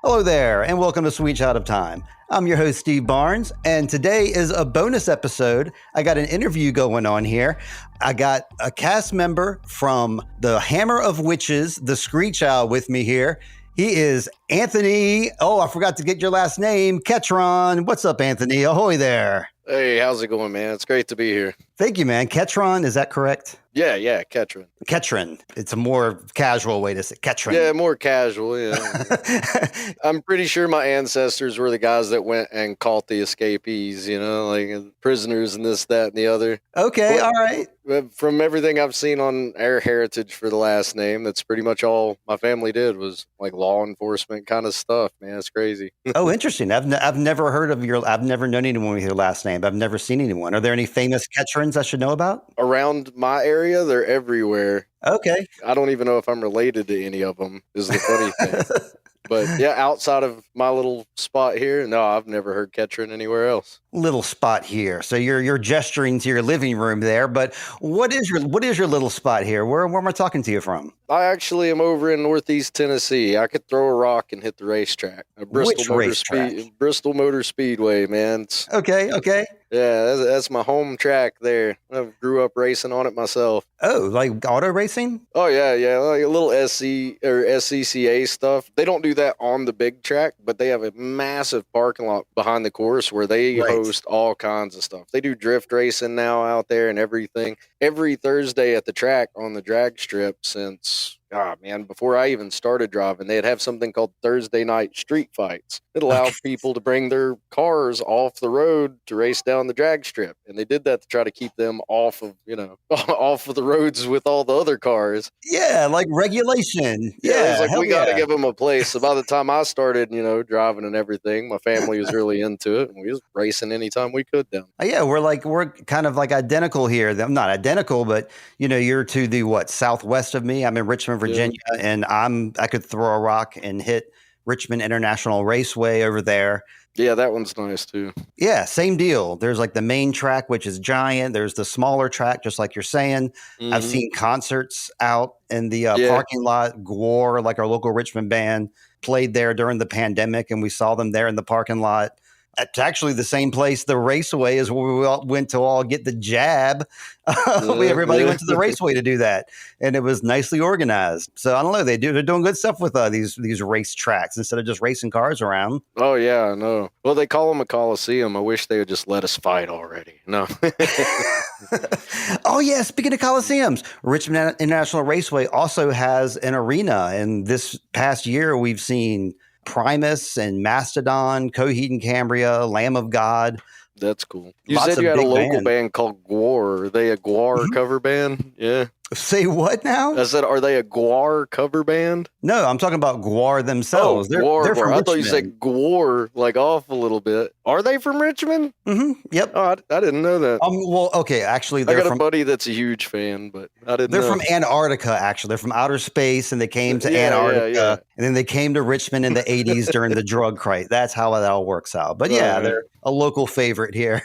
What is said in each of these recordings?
Hello there, and welcome to Screech Out of Time. I'm your host, Steve Barnes, and today is a bonus episode. I got an interview going on here. I got a cast member from the Hammer of Witches, the Screech Owl, with me here. He is Anthony. Oh, I forgot to get your last name, Ketron. What's up, Anthony? Ahoy there. Hey, how's it going, man? It's great to be here. Thank you, man. Ketron, is that correct? Yeah, Ketron. Ketron. It's a more casual way to say Ketron. Yeah, more casual, yeah. I'm pretty sure my ancestors were the guys that went and caught the escapees, like prisoners and this, that, and the other. Okay, all right. From everything I've seen on Air Heritage for the last name, that's pretty much all my family did was like law enforcement kind of stuff, man. It's crazy. Oh, interesting. I've never heard of I've never known anyone with your last name. I've never seen anyone. Are there any famous Ketrons I should know about? Around my area, they're everywhere. Okay. I don't even know if I'm related to any of them, is the funny thing. But yeah, outside of my little spot here, no, I've never heard Ketron anywhere else. Little spot here. So you're gesturing to your living room there, but what is your little spot here? Where am I talking to you from? I actually am over in Northeast Tennessee. I could throw a rock and hit the racetrack. Bristol Motor Speedway, man. Okay. Yeah, that's my home track there. I grew up racing on it myself. Oh, like auto racing? Oh, yeah, like a little SC or SCCA stuff. They don't do that on the big track, but they have a massive parking lot behind the course where they host all kinds of stuff. They do drift racing now out there and everything. Every Thursday at the track on the drag strip since... before I even started driving, they'd have something called Thursday night street fights. It allowed people to bring their cars off the road to race down the drag strip. And they did that to try to keep them off of the roads with all the other cars. Yeah, like regulation. Yeah, it's like, we got to give them a place. So by the time I started, driving and everything, my family was really into it. And we was racing anytime we could down. Yeah, we're kind of like identical here. I'm not identical, but you're to the southwest of me. I'm in Richmond, Virginia, and I could throw a rock and hit Richmond International Raceway over there. Yeah, that one's nice too. Yeah, same deal. There's like the main track, which is giant. There's the smaller track, just like you're saying. Mm-hmm. I've seen concerts out in the parking lot. Gwar, like our local Richmond band, played there during the pandemic, and we saw them there in the parking lot. It's actually the same place, the Raceway, is where we all went to all get the jab. Everybody went to the Raceway to do that, and it was nicely organized. So I don't know, they're doing good stuff with these race tracks instead of just racing cars around. Oh yeah, I know. Well, they call them a coliseum. I wish they would just let us fight already. No. Oh yeah, speaking of coliseums, Richmond International Raceway also has an arena, and this past year we've seen Primus and Mastodon, Coheed and Cambria, Lamb of God. That's cool. You said you had a local band called Gwar. Are they a Gwar cover band? Yeah. Say what now? I said, are they a Gwar cover band? No, I'm talking about Gwar themselves. They're from Richmond. I thought you said Gwar, like off a little bit. Are they from Richmond? Mm-hmm. Yep. Oh, I didn't know that. Well, okay, actually, I got a buddy that's a huge fan, but I didn't know. They're from Antarctica, actually. They're from outer space, and they came to Antarctica, and then they came to Richmond in the 80s during the drug crisis. That's how that all works out. But they're a local favorite here.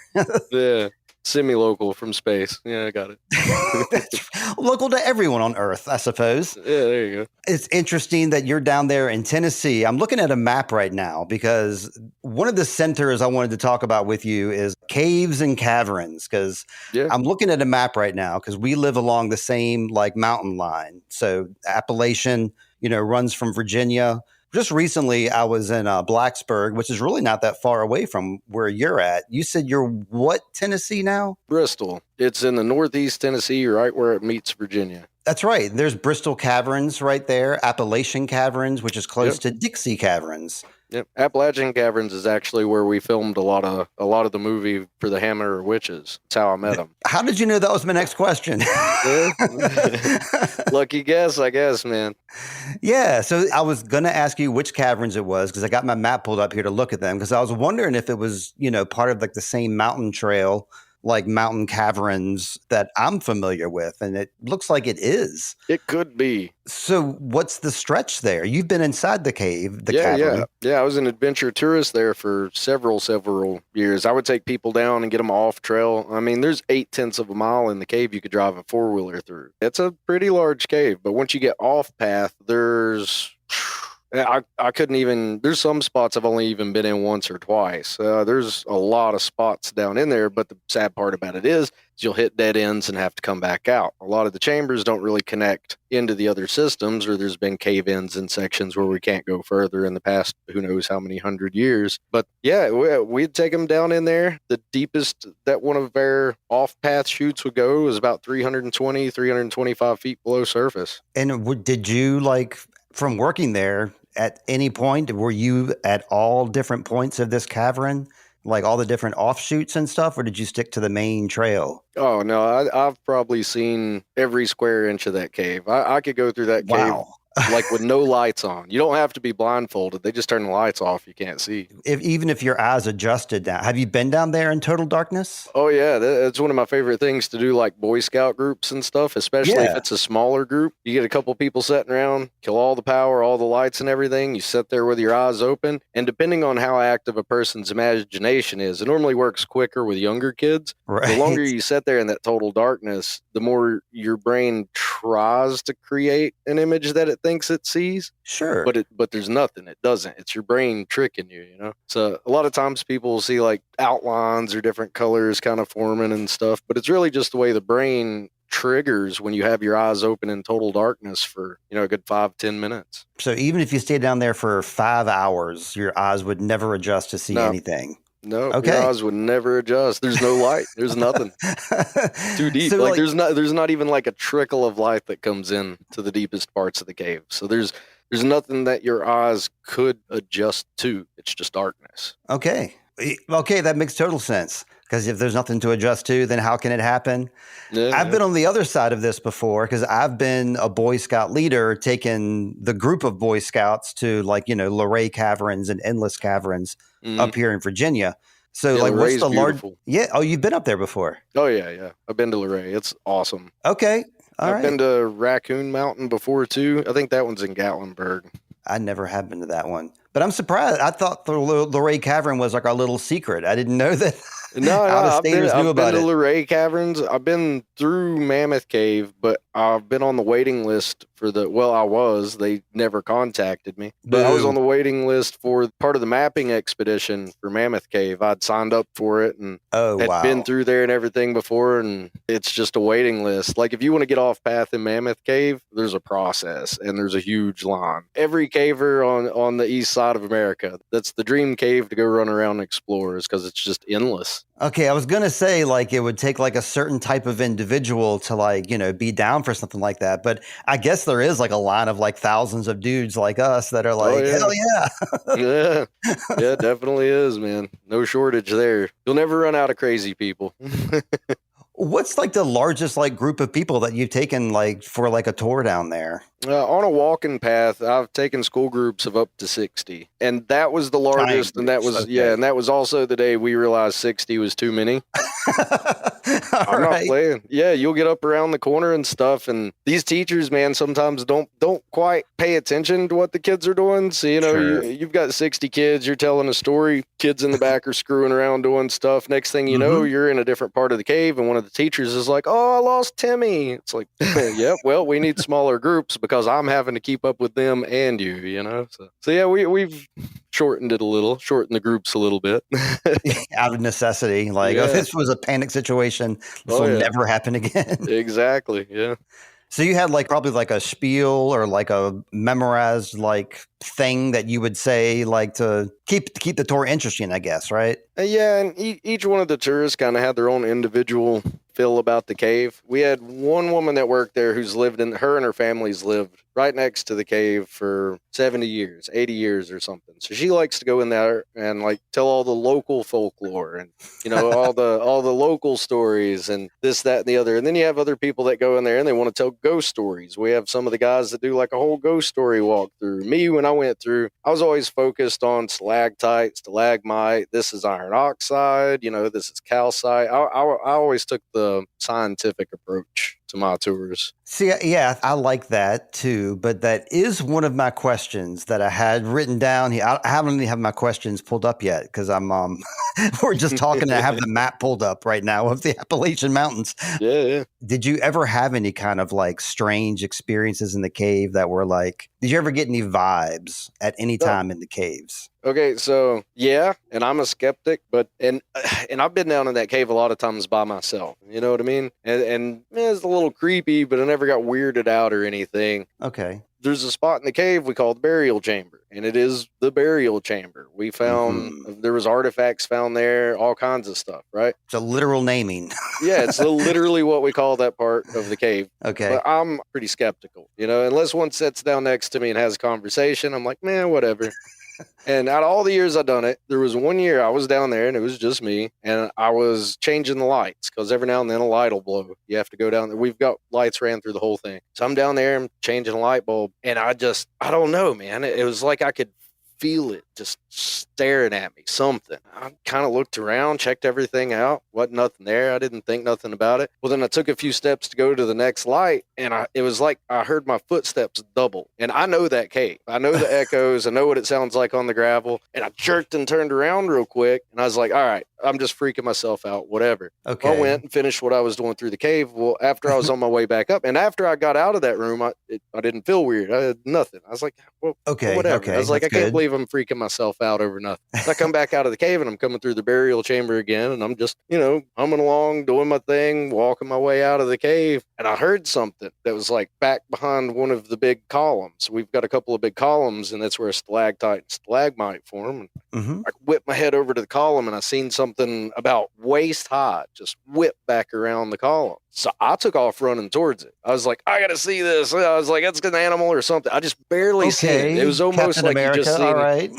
Yeah. Semi-local from space. Yeah, I got it. Local to everyone on Earth, I suppose. Yeah, there you go. It's interesting that you're down there in Tennessee. I'm looking at a map right now because one of the centers I wanted to talk about with you is caves and caverns, because I'm looking at a map right now because we live along the same mountain line. So Appalachian, runs from Virginia. Just recently, I was in Blacksburg, which is really not that far away from where you're at. You said you're what, Tennessee now? Bristol. It's in the Northeast Tennessee, right where it meets Virginia. That's right. There's Bristol Caverns right there, Appalachian Caverns, which is close to Dixie Caverns. Yep. Appalachian Caverns is actually where we filmed a lot of the movie for the Hammer of Witches. That's how I met them. How did you know that was my next question? Lucky guess, I guess, man. Yeah. So I was going to ask you which caverns it was because I got my map pulled up here to look at them because I was wondering if it was, part of the same mountain trail, like mountain caverns that I'm familiar with. And it looks like it is. It could be. So what's the stretch there? You've been inside the cave, cavern. Yeah. I was an adventure tourist there for several years. I would take people down and get them off trail. I mean, there's 0.8 of a mile in the cave you could drive a 4-wheeler through. It's a pretty large cave, but once you get off path, there's I couldn't even, there's some spots I've only even been in once or twice. There's a lot of spots down in there, but the sad part about it is you'll hit dead ends and have to come back out. A lot of the chambers don't really connect into the other systems, or there's been cave-ins in sections where we can't go further in the past, who knows how many 100 years. But yeah, we'd take them down in there. The deepest that one of their off-path chutes would go was about 320, 325 feet below surface. And did you, like, from working there, at any point, were you at all different points of this cavern, like all the different offshoots and stuff, or did you stick to the main trail? Oh, no, I've probably seen every square inch of that cave. I could go through that cave like with no lights on. You don't have to be blindfolded. They just turn the lights off. You can't see. Even if your eyes adjusted down. Have you been down there in total darkness? Oh, yeah. That's one of my favorite things to do, like Boy Scout groups and stuff, especially if it's a smaller group. You get a couple people sitting around, kill all the power, all the lights and everything. You sit there with your eyes open. And depending on how active a person's imagination is, it normally works quicker with younger kids. Right. The longer you sit there in that total darkness, the more your brain tries to create an image that it thinks it sees. Sure. But there's nothing. It doesn't. It's your brain tricking you, you know? So a lot of times people will see like outlines or different colors kind of forming and stuff, but it's really just the way the brain triggers when you have your eyes open in total darkness for, you know, a good 5-10 minutes. So even if you stayed down there for 5 hours, your eyes would never adjust to see anything. No, your eyes would never adjust. There's no light. There's nothing. Too deep. So like there's not even like a trickle of light that comes in to the deepest parts of the cave. So there's nothing that your eyes could adjust to. It's just darkness. Okay, that makes total sense. Because if there's nothing to adjust to, then how can it happen? Yeah, I've been on the other side of this before, because I've been a Boy Scout leader, taking the group of Boy Scouts to, like, you know, Luray Caverns and Endless Caverns up here in Virginia. So, like, what's the large? Yeah. Oh, you've been up there before? Oh, yeah. I've been to Luray. It's awesome. Okay. I've been to Raccoon Mountain before, too. I think that one's in Gatlinburg. I never have been to that one. But I'm surprised. I thought the Luray Cavern was like our little secret. I didn't know that. No, I've been to Luray Caverns. I've been through Mammoth Cave, but I've been on the waiting list for they never contacted me. But I was on the waiting list for part of the mapping expedition for Mammoth Cave. I'd signed up for it and had been through there and everything before, and it's just a waiting list. Like, if you want to get off path in Mammoth Cave, there's a process, and there's a huge line. Every caver on the east side of America, that's the dream cave to go run around and explore, is because it's just endless. Okay, I was going to say, like, it would take, like, a certain type of individual to, like, you know, be down for something like that. But I guess there is, like, a line of, like, thousands of dudes like us that are like, hell yeah. Yeah, definitely is, man. No shortage there. You'll never run out of crazy people. What's, like, the largest, like, group of people that you've taken, like, for, like, a tour down there? On a walking path, I've taken school groups of up to 60, and that was the largest. And that was and that was also the day we realized 60 was too many. I'm not playing. Yeah, you'll get up around the corner and stuff, and these teachers, man, sometimes don't quite pay attention to what the kids are doing. So, you know, you've got 60 kids, you're telling a story, kids in the back are screwing around doing stuff. Next thing you know, you're in a different part of the cave, and one of the teachers is like, "Oh, I lost Timmy." It's like, "Yep, well, we need smaller groups because I'm having to keep up with them and you, you know." So yeah, we've shortened it a little, shortened the groups a little bit. Out of necessity. Like, if this was a panic situation, this will never happen again. Exactly, yeah. So you had, like, probably like a spiel or like a memorized, like, thing that you would say, like, to keep the tour interesting, I guess, right? Yeah, and each one of the tourists kind of had their own individual feel about the cave. We had one woman that worked there who's her and her family's lived right next to the cave for 70 years, 80 years or something. So she likes to go in there and, like, tell all the local folklore and, you know, all the local stories and this, that, and the other. And then you have other people that go in there and they want to tell ghost stories. We have some of the guys that do like a whole ghost story walkthrough. Me, when I went through, I was always focused on stalactite, stalagmite. This is iron oxide. You know, this is calcite. I always took the scientific approach to my tours. See, yeah, I like that too, but that is one of my questions that I had written down here. I haven't even have my questions pulled up yet because I'm we're just talking and I have the map pulled up right now of the Appalachian Mountains. Yeah. Did you ever have any kind of like strange experiences in the cave that were like, did you ever get any vibes at any time in the caves? Okay, so yeah, and I'm a skeptic, but and I've been down in that cave a lot of times by myself. You know what I mean? And it's a little creepy, but I never got weirded out or anything. Okay. There's a spot in the cave we call the burial chamber, and it is the burial chamber. We found there was artifacts found there, all kinds of stuff, right? It's a literal naming. Yeah, it's literally what we call that part of the cave. Okay. But I'm pretty skeptical, you know, unless one sits down next to me and has a conversation, I'm like, man, whatever. And out of all the years I've done it, there was one year I was down there and it was just me and I was changing the lights because every now and then a light will blow. You have to go down there. We've got lights ran through the whole thing. So I'm down there and changing a light bulb and I don't know, man. It was like I could feel it just staring at me, something. I kind of looked around, checked everything out. Wasn't nothing there. I didn't think nothing about it. Well, then I took a few steps to go to the next light, and it was like I heard my footsteps double. And I know that cave. I know the echoes. I know what it sounds like on the gravel. And I jerked and turned around real quick, and I was like, all right, I'm just freaking myself out, whatever. Okay. I went and finished what I was doing through the cave. Well, after I was on my way back up, and after I got out of that room, I didn't feel weird. I had nothing. I was like, well, whatever. Okay, I was like, I can't good. believe I'm freaking myself out over nothing. I come back out of the cave and I'm coming through the burial chamber again, and I'm just, humming along, doing my thing, walking my way out of the cave, and I heard something that was like back behind one of the big columns. We've got a couple of big columns, and that's where a stalactite and stalagmite form. I whipped my head over to the column, and I seen something about waist high just whip back around the column. So I took off running towards it. I was like, I got to see this. I was like, it's an animal or something. I just barely seen it. It was almost Captain like America, you just seen all right.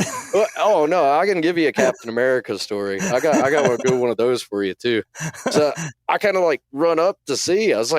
Oh, no, I can give you a Captain America story. I got a good one of those for you, too. So I kind of like run up to see. I was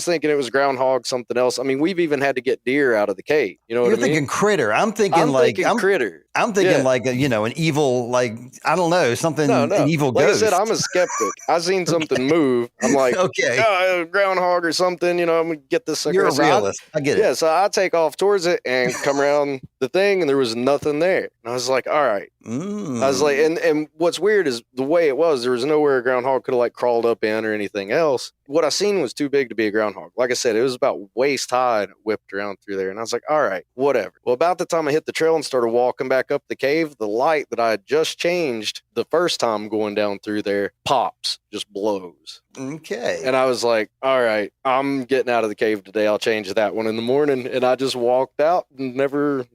thinking it was groundhog, something else. I mean, we've even had to get deer out of the cave. You know what I mean? You're thinking critter. I'm thinking critter. I'm thinking like, an evil, like, I don't know, something, an evil like ghost. I said, I'm a skeptic. I seen something move. I'm like, okay, groundhog or something, I'm going to get this sucker. You're a realist. I get it. Yeah, so I take off towards it and come around the thing, and there was nothing there. And I was like, all right. I was like, and what's weird is the way it was, there was nowhere a groundhog could have like crawled up in or anything else. What I seen was too big to be a groundhog. Like I said, it was about waist high and it whipped around through there. And I was like, all right, whatever. Well, about the time I hit the trail and started walking back up the cave, the light that I had just changed the first time going down through there pops, just blows. Okay. And I was like, all right, I'm getting out of the cave today. I'll change that one in the morning. And I just walked out and never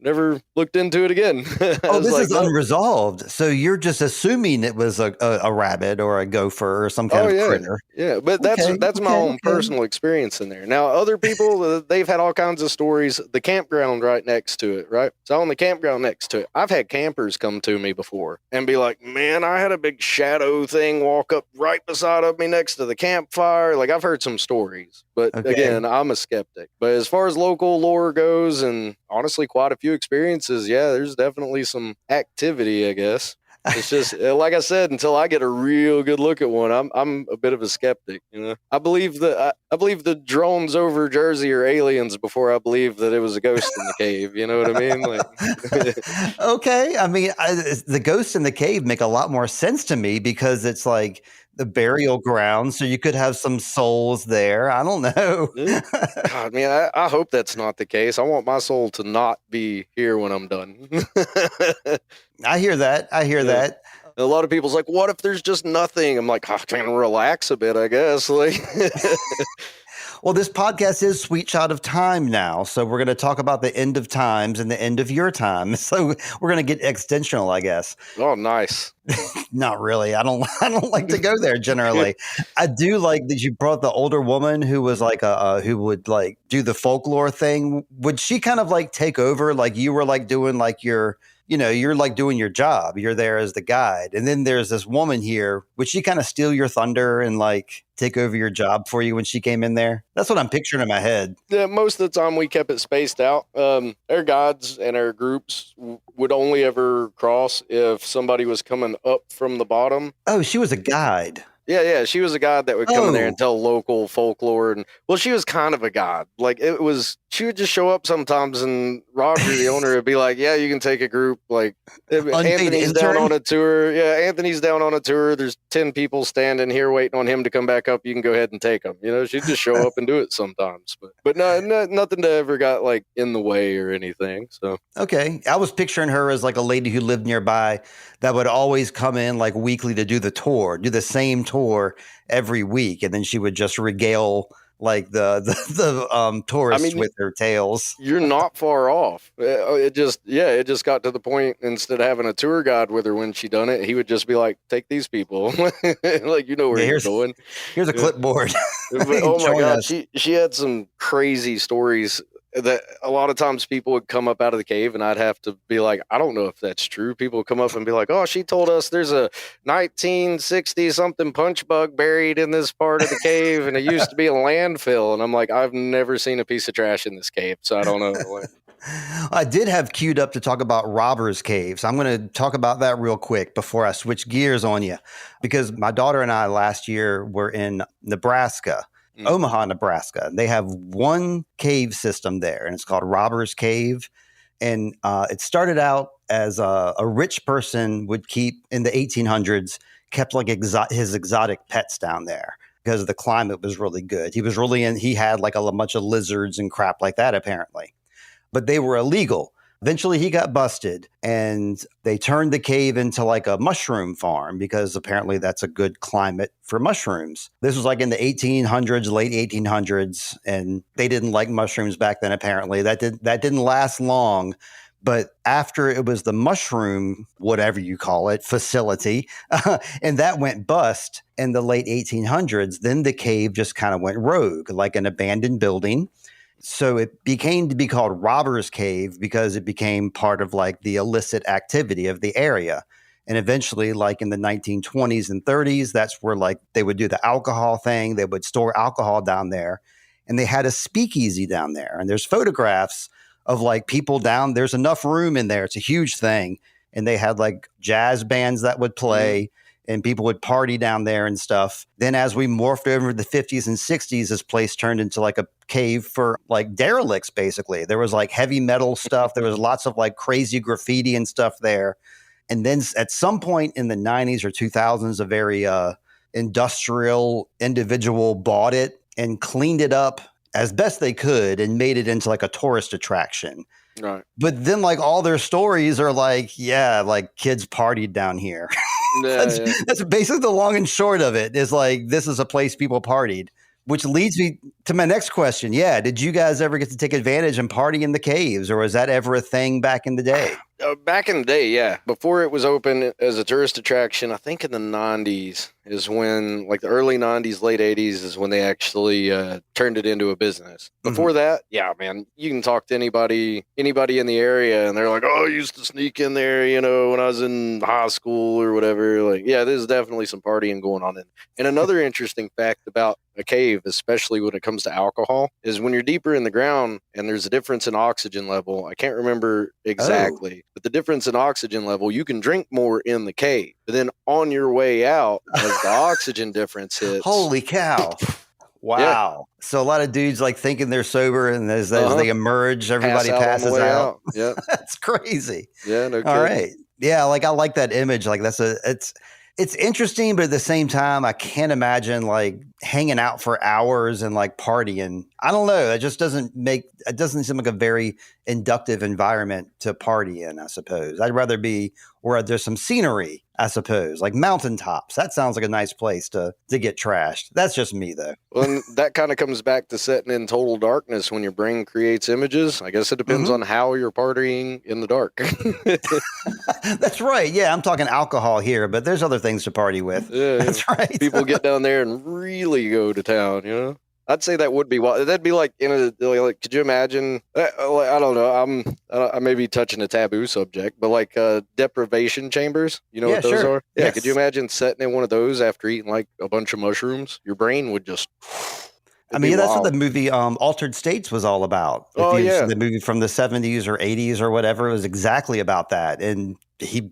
looked into it again. Oh, this is unresolved. So you're just assuming it was a rabbit or a gopher or some kind of critter. Yeah, but that's my own personal experience in there. Now, other people, they've had all kinds of stories. The campground right next to it, right? So on the campground next to it, I've had campers come to me before and be like, man, I had a big shadow thing walk up right beside of me next to the campfire. Like, I've heard some stories, but again, I'm a skeptic. But as far as local lore goes, and honestly quite a few experiences, yeah, there's definitely some activity, I guess. It's just like I said, until I get a real good look at one, I'm a bit of a skeptic. I believe the drones over Jersey are aliens before I believe that it was a ghost in the cave. You know what I mean? Like, okay, I mean, the ghosts in the cave make a lot more sense to me because it's like the burial ground, so you could have some souls there. I don't know. God, man, I hope that's not the case. I want my soul to not be here when I'm done. I hear that. That. A lot of people's like, what if there's just nothing? I'm like, I can relax a bit, I guess. Like, well, this podcast is Sweet Child of Time now, so we're going to talk about the end of times and the end of your time. So we're going to get extensional, I guess. Oh, nice. Not really. I don't like to go there generally. I do like that you brought the older woman who was like who would like do the folklore thing. Would she kind of like take over? Like you were like doing like you're like doing your job. You're there as the guide. And then there's this woman here. Would she kind of steal your thunder and like take over your job for you when she came in there? That's what I'm picturing in my head. Yeah, most of the time we kept it spaced out. Our guides and our groups would only ever cross if somebody was coming up from the bottom. Oh, she was a guide. Yeah. She was a god that would come in there and tell local folklore. And well, she was kind of a god. Like she would just show up sometimes, and Roger, the owner, would be like, "Yeah, you can take a group." Like Anthony's down on a tour. Yeah, Anthony's down on a tour. There's 10 people standing here waiting on him to come back up. You can go ahead and take them. You know, she'd just show up and do it sometimes. But no, nothing to ever got like in the way or anything. So okay, I was picturing her as like a lady who lived nearby that would always come in like weekly to do the same tour every week, and then she would just regale like the tourists with her tales. You're not far off. It just got to the point, instead of having a tour guide with her when she done it, he would just be like, "Take these people," like, you know where you're going. Here's a clipboard. But, oh my God, she had some crazy stories that a lot of times people would come up out of the cave, and I'd have to be like, I don't know if that's true. People would come up and be like, "Oh, she told us there's a 1960 something punch bug buried in this part of the cave, and it used to be a landfill." And I'm like, I've never seen a piece of trash in this cave, so I don't know. I did have queued up to talk about robbers' caves. I'm going to talk about that real quick before I switch gears on you, because my daughter and I last year were in Nebraska. Omaha, Nebraska. They have one cave system there, and it's called Robbers Cave. And it started out as a rich person would keep, in the 1800s, kept like his exotic pets down there because the climate was really good. He had like a bunch of lizards and crap like that, apparently. But they were illegal. Eventually, he got busted, and they turned the cave into like a mushroom farm because apparently that's a good climate for mushrooms. This was like in the 1800s, late 1800s, and they didn't like mushrooms back then, apparently. That didn't last long. But after it was the mushroom, whatever you call it, facility, and that went bust in the late 1800s, then the cave just kind of went rogue, like an abandoned building. So it became to be called Robbers Cave because it became part of like the illicit activity of the area. And eventually, like in the 1920s and 30s, that's where like they would do the alcohol thing. They would store alcohol down there, and they had a speakeasy down there. And there's photographs of like people down. There's enough room in there. It's a huge thing. And they had like jazz bands that would play. And people would party down there and stuff. Then as we morphed over the 50s and 60s, this place turned into like a cave for like derelicts, basically. There was like heavy metal stuff. There was lots of like crazy graffiti and stuff there. And then at some point in the 90s or 2000s, a very industrial individual bought it and cleaned it up as best they could and made it into like a tourist attraction. Right. But then like all their stories are like, yeah, like kids partied down here. That's basically the long and short of it, is like, this is a place people partied, which leads me to my next question. Yeah. Did you guys ever get to take advantage and party in the caves, or was that ever a thing back in the day? Back in the day, yeah. Before it was open as a tourist attraction, I think in the 90s is when, like the early 90s, late 80s is when they actually turned it into a business. Before that, yeah, man, you can talk to anybody in the area, and they're like, "Oh, I used to sneak in there, you know, when I was in high school or whatever." Like, yeah, there's definitely some partying going on. And another interesting fact about a cave, especially when it comes to alcohol, is when you're deeper in the ground and there's a difference in oxygen level. I can't remember exactly. But the difference in oxygen level, you can drink more in the cave. But then on your way out, as the oxygen difference hits. Holy cow. Wow. Yeah. So a lot of dudes like thinking they're sober, and as they emerge, everybody passes out. Yeah. That's crazy. Yeah, no kidding. All right. Yeah, like I like that image. Like it's interesting, but at the same time, I can't imagine like hanging out for hours and like partying. I don't know. It doesn't seem like a very inductive environment to party in, I suppose. I'd rather be where there's some scenery, I suppose, like mountaintops. That sounds like a nice place to get trashed. That's just me, though. Well, and that kind of comes back to sitting in total darkness when your brain creates images. I guess it depends on how you're partying in the dark. That's right. Yeah, I'm talking alcohol here, but there's other things to party with. Yeah, that's right. People get down there and really go to town, you know? I'd say that would be wild. That'd be like like, could you imagine? I don't know. I may be touching a taboo subject, but like deprivation chambers. You know what those are? Yeah. Yes. Could you imagine sitting in one of those after eating like a bunch of mushrooms? Your brain would just. I mean, that's what the movie Altered States was all about. If you've seen the movie from the 70s or 80s or whatever, it was exactly about that. And he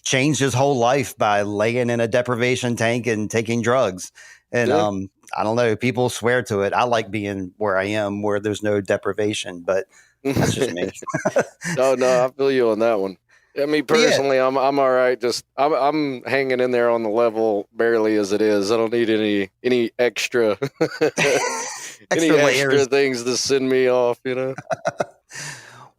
changed his whole life by laying in a deprivation tank and taking drugs. And I don't know, people swear to it. I like being where I am, where there's no deprivation, but that's just me. No, I feel you on that one. I mean, personally, I'm all right. Just I'm hanging in there on the level barely as it is. I don't need any extra extra things to send me off, you know.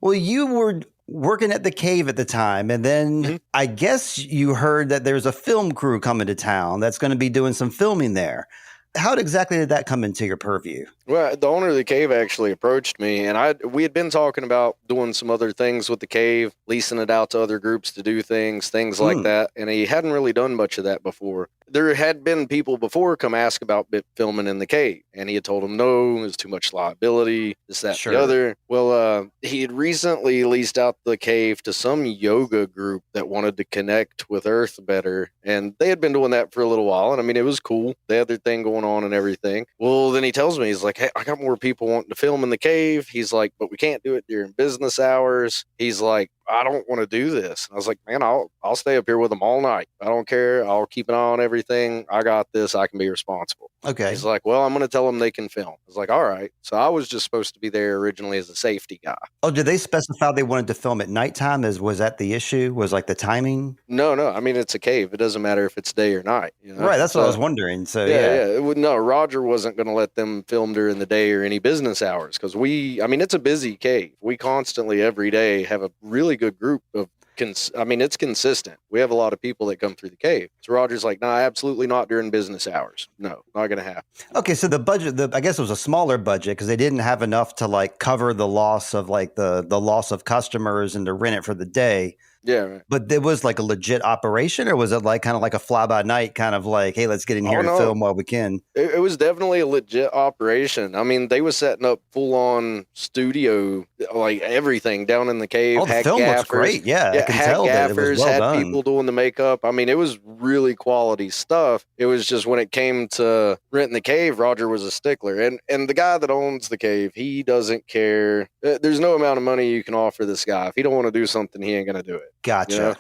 Well, you were working at the cave at the time, and then I guess you heard that there's a film crew coming to town that's going to be doing some filming there. How exactly did that come into your purview? Well, the owner of the cave actually approached me, and we had been talking about doing some other things with the cave, leasing it out to other groups to do things like that, and he hadn't really done much of that before. There had been people before come ask about filming in the cave, and he had told them no, there's too much liability, this, that, the other. Well, he had recently leased out the cave to some yoga group that wanted to connect with Earth better, and they had been doing that for a little while, and I mean, it was cool. They had their thing going on and everything. Well, then he tells me, he's like, hey, I got more people wanting to film in the cave. He's like, but we can't do it during business hours. He's like, I don't want to do this. And I was like, man, I'll stay up here with them all night. I don't care. I'll keep an eye on everything. I got this. I can be responsible. Okay. He's like, well, I'm going to tell them they can film. I was like, all right. So I was just supposed to be there originally as a safety guy. Oh, did they specify they wanted to film at nighttime? Was that the issue? Was like the timing? No. I mean, it's a cave. It doesn't matter if it's day or night. You know? Right. That's what I was wondering. So yeah. No, Roger wasn't going to let them film during the day or any business hours because it's a busy cave. We constantly every day have a really good group of it's consistent. We have a lot of people that come through the cave. So Roger's like, no, absolutely not during business hours. No, not going to happen. Okay, so the budget, I guess it was a smaller budget because they didn't have enough to like cover the loss of like the loss of customers and to rent it for the day. Yeah, right. But it was like a legit operation, or was it like kind of like a fly by night kind of like, hey, let's get in here and film while we can? It was definitely a legit operation. I mean, they was setting up full on studio, like everything down in the cave. Oh, the film looks great. Yeah, I can tell that it was well done. Had people doing the makeup. I mean, it was really quality stuff. It was just when it came to renting the cave, Roger was a stickler. And the guy that owns the cave, he doesn't care. There's no amount of money you can offer this guy. If he don't want to do something, he ain't going to do it. Gotcha.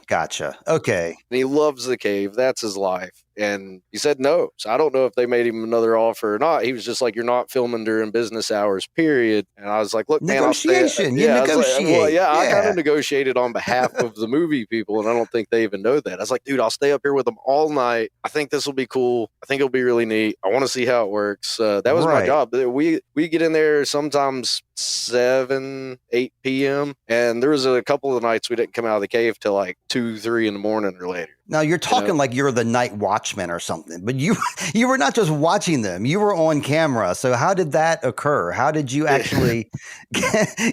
Okay. And he loves the cave. That's his life. And he said no. So I don't know if they made him another offer or not. He was just like, you're not filming during business hours, period. And I was like, look, man, I'll stay. I kind of negotiated on behalf of the movie people, and I don't think they even know that. I was like, dude, I'll stay up here with them all night. I think this will be cool. I think it'll be really neat. I want to see how it works. That was my job. We get in there sometimes 7, 8 p.m. And there was a couple of nights we didn't come out of the cave till like 2, 3 in the morning or later. Now you're talking like you're the night watchman or something, but you were not just watching them; you were on camera. So how did that occur? How did you actually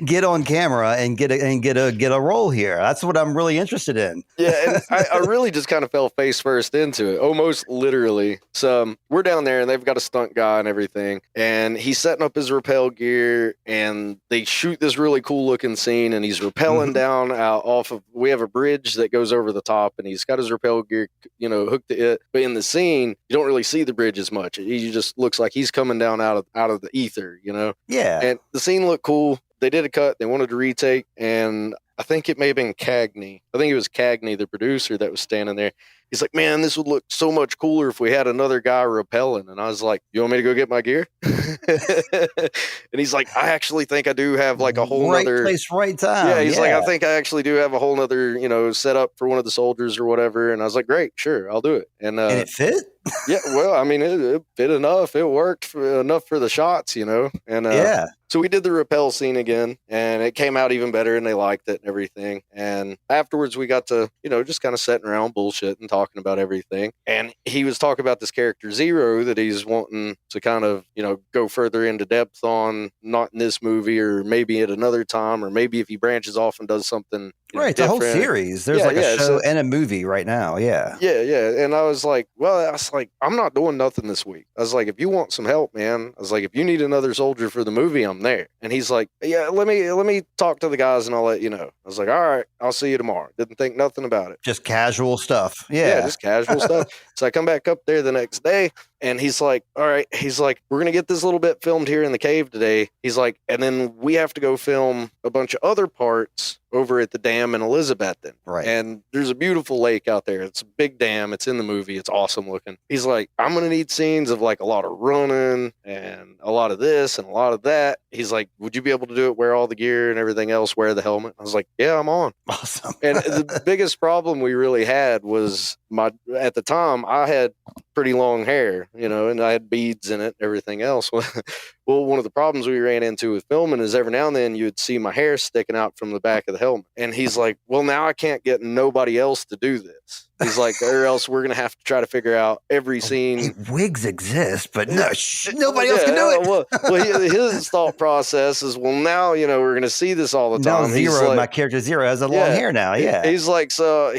get on camera and get a role here? That's what I'm really interested in. Yeah, and I really just kind of fell face first into it, almost literally. So we're down there, and they've got a stunt guy and everything, and he's setting up his rappel gear, and they shoot this really cool looking scene, and he's rappelling down out off of. We have a bridge that goes over the top, and he's got his rappel gear, hooked to it. But in the scene, you don't really see the bridge as much. He just looks like he's coming down out of the ether, Yeah. And the scene looked cool. They did a cut. They wanted to retake, and I think it may have been Cagney. I think it was Cagney, the producer, that was standing there. He's like, man, this would look so much cooler if we had another guy rappelling. And I was like, you want me to go get my gear? And he's like, I actually think I do have like a whole right nother place, right time. Yeah, he's like, I think I actually do have a whole nother, setup for one of the soldiers or whatever. And I was like, great, sure, I'll do it. And it fit? Yeah, well, I mean, it fit enough. It worked enough for the shots, And yeah. So we did the rappel scene again, and it came out even better, and they liked it and everything. And afterwards, we got to, just kind of sitting around bullshit and talking about everything. And he was talking about this character Zero that he's wanting to kind of, go further into depth on, not in this movie or maybe at another time, or maybe if he branches off and does something right, the whole series. There's a show and a movie right now. Yeah. Yeah. And I was like, I'm not doing nothing this week. I was like, if you want some help, man, I was like, if you need another soldier for the movie, I'm there. And he's like, yeah, let me talk to the guys and I'll let you know. I was like, all right, I'll see you tomorrow. Didn't think nothing about it. Just casual stuff. Yeah, just casual stuff. So I come back up there the next day. And he's like, all right, he's like, we're going to get this little bit filmed here in the cave today. He's like, and then we have to go film a bunch of other parts over at the dam in Elizabethton. Right. And there's a beautiful lake out there. It's a big dam. It's in the movie. It's awesome looking. He's like, I'm going to need scenes of like a lot of running and a lot of this and a lot of that. He's like, would you be able to do it, wear all the gear and everything else, wear the helmet? I was like, yeah, I'm on. Awesome. And the biggest problem we really had was at the time I had pretty long hair, and I had beads in it, everything else. Well, one of the problems we ran into with filming is every now and then you'd see my hair sticking out from the back of the helmet. And he's like, well, now I can't get nobody else to do this. He's like, or else we're going to have to try to figure out every scene. Wigs exist, but nobody else can do it. Well, his thought process is, well, now, we're going to see this all the time. Now my character Zero has a long hair now. Yeah. He's like, so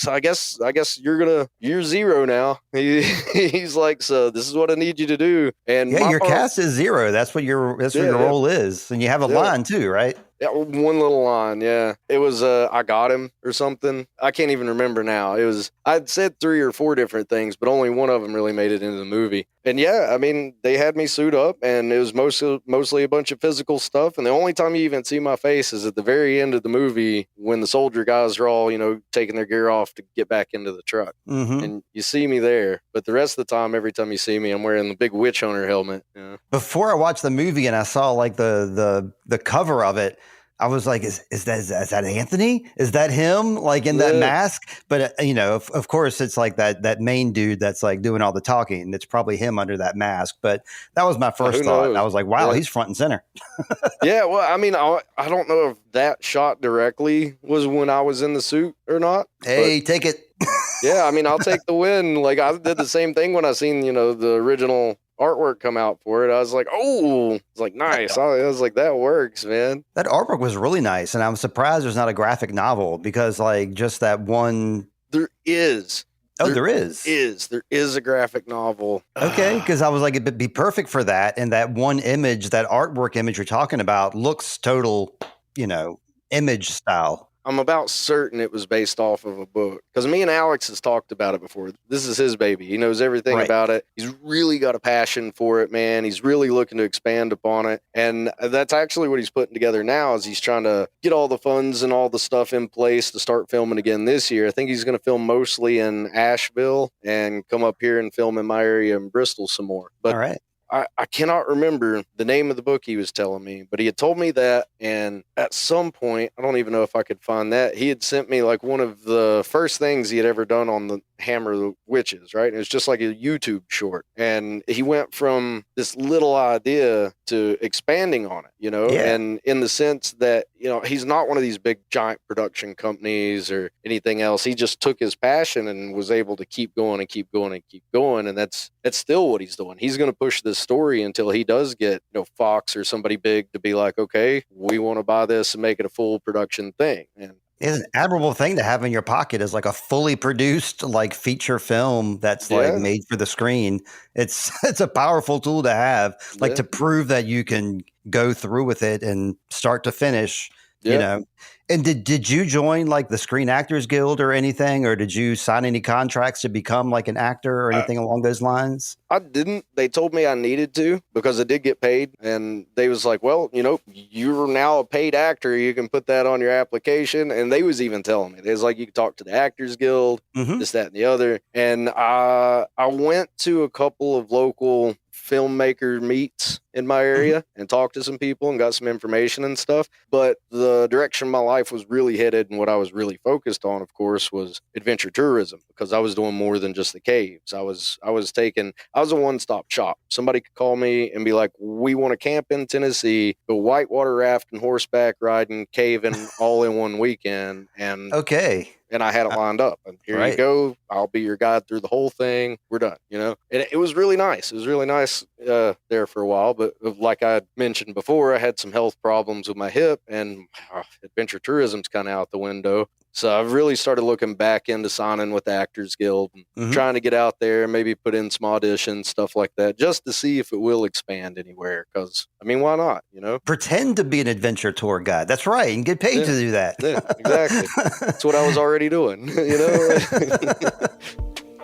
I guess you're Zero now. He's like, so this is what I need you to do. And your cast is Zero. That's what your role is. And you have a line too, right? Yeah, one little line, yeah. It was I got him or something. I can't even remember now. I'd said 3 or 4 different things, but only one of them really made it into the movie. And yeah, I mean, they had me suit up, and it was mostly a bunch of physical stuff. And the only time you even see my face is at the very end of the movie when the soldier guys are all, taking their gear off to get back into the truck. Mm-hmm. And you see me there. But the rest of the time, every time you see me, I'm wearing the big witch hunter helmet. Yeah. Before I watched the movie and I saw like the cover of it, I was like, is that Anthony? Is that him? Like in that mask? But of course, it's like that main dude that's like doing all the talking. It's probably him under that mask. But that was my first thought. Knows? I was like, wow, he's front and center. Yeah, well, I mean, I don't know if that shot directly was when I was in the suit or not. Hey, take it. Yeah, I mean, I'll take the win. Like I did the same thing when I seen the original artwork come out for it. I was like, oh, it's like nice. I was like, that works, man. That artwork was really nice, and I'm surprised there's not a graphic novel because like just that one. There is. Oh, there is. There is a graphic novel. Okay, because I was like, it'd be perfect for that. And that one image, that artwork image you're talking about, looks total, image style. I'm about certain it was based off of a book because me and Alex has talked about it before. This is his baby. He knows everything about it. He's really got a passion for it, man. He's really looking to expand upon it. And that's actually what he's putting together now is he's trying to get all the funds and all the stuff in place to start filming again this year. I think he's going to film mostly in Asheville and come up here and film in my area in Bristol some more. But all right. I cannot remember the name of the book he was telling me, but he had told me that. And at some point, I don't even know if I could find that. He had sent me like one of the first things he had ever done on the Hammer the Witches, right? And it was just like a YouTube short. And he went from this little idea to expanding on it, and in the sense that, he's not one of these big giant production companies or anything else. He just took his passion and was able to keep going and keep going and keep going. And that's still what he's doing. He's going to push this story until he does get, Fox or somebody big to be like, okay, we want to buy this and make it a full production thing. And it's an admirable thing to have in your pocket is like a fully produced like feature film that's like made for the screen. It's a powerful tool to have, like to prove that you can go through with it and start to finish, And did you join like the Screen Actors Guild or anything, or did you sign any contracts to become like an actor or anything along those lines? I didn't. They told me I needed to because I did get paid, and they was like, well, you're now a paid actor. You can put that on your application. And they was even telling me, they was like, you can talk to the Actors Guild, this, that, and the other. And I went to a couple of local filmmaker meets in my area and talked to some people and got some information and stuff. But the direction my life was really headed and what I was really focused on, of course, was adventure tourism, because I was doing more than just the caves. I was a one-stop shop. Somebody could call me and be like, we want to camp in Tennessee, go whitewater rafting, horseback riding, caving all in one weekend. And and I had it lined up. And here you go. I'll be your guide through the whole thing. We're done, And it was really nice. It was really nice there for a while. But like I mentioned before, I had some health problems with my hip, and adventure tourism's kind of out the window. So I've really started looking back into signing with the Actors Guild and trying to get out there, maybe put in some auditions, stuff like that, just to see if it will expand anywhere. Because, why not, Pretend to be an adventure tour guide. That's right. And get paid to do that. Yeah, exactly. That's what I was already doing,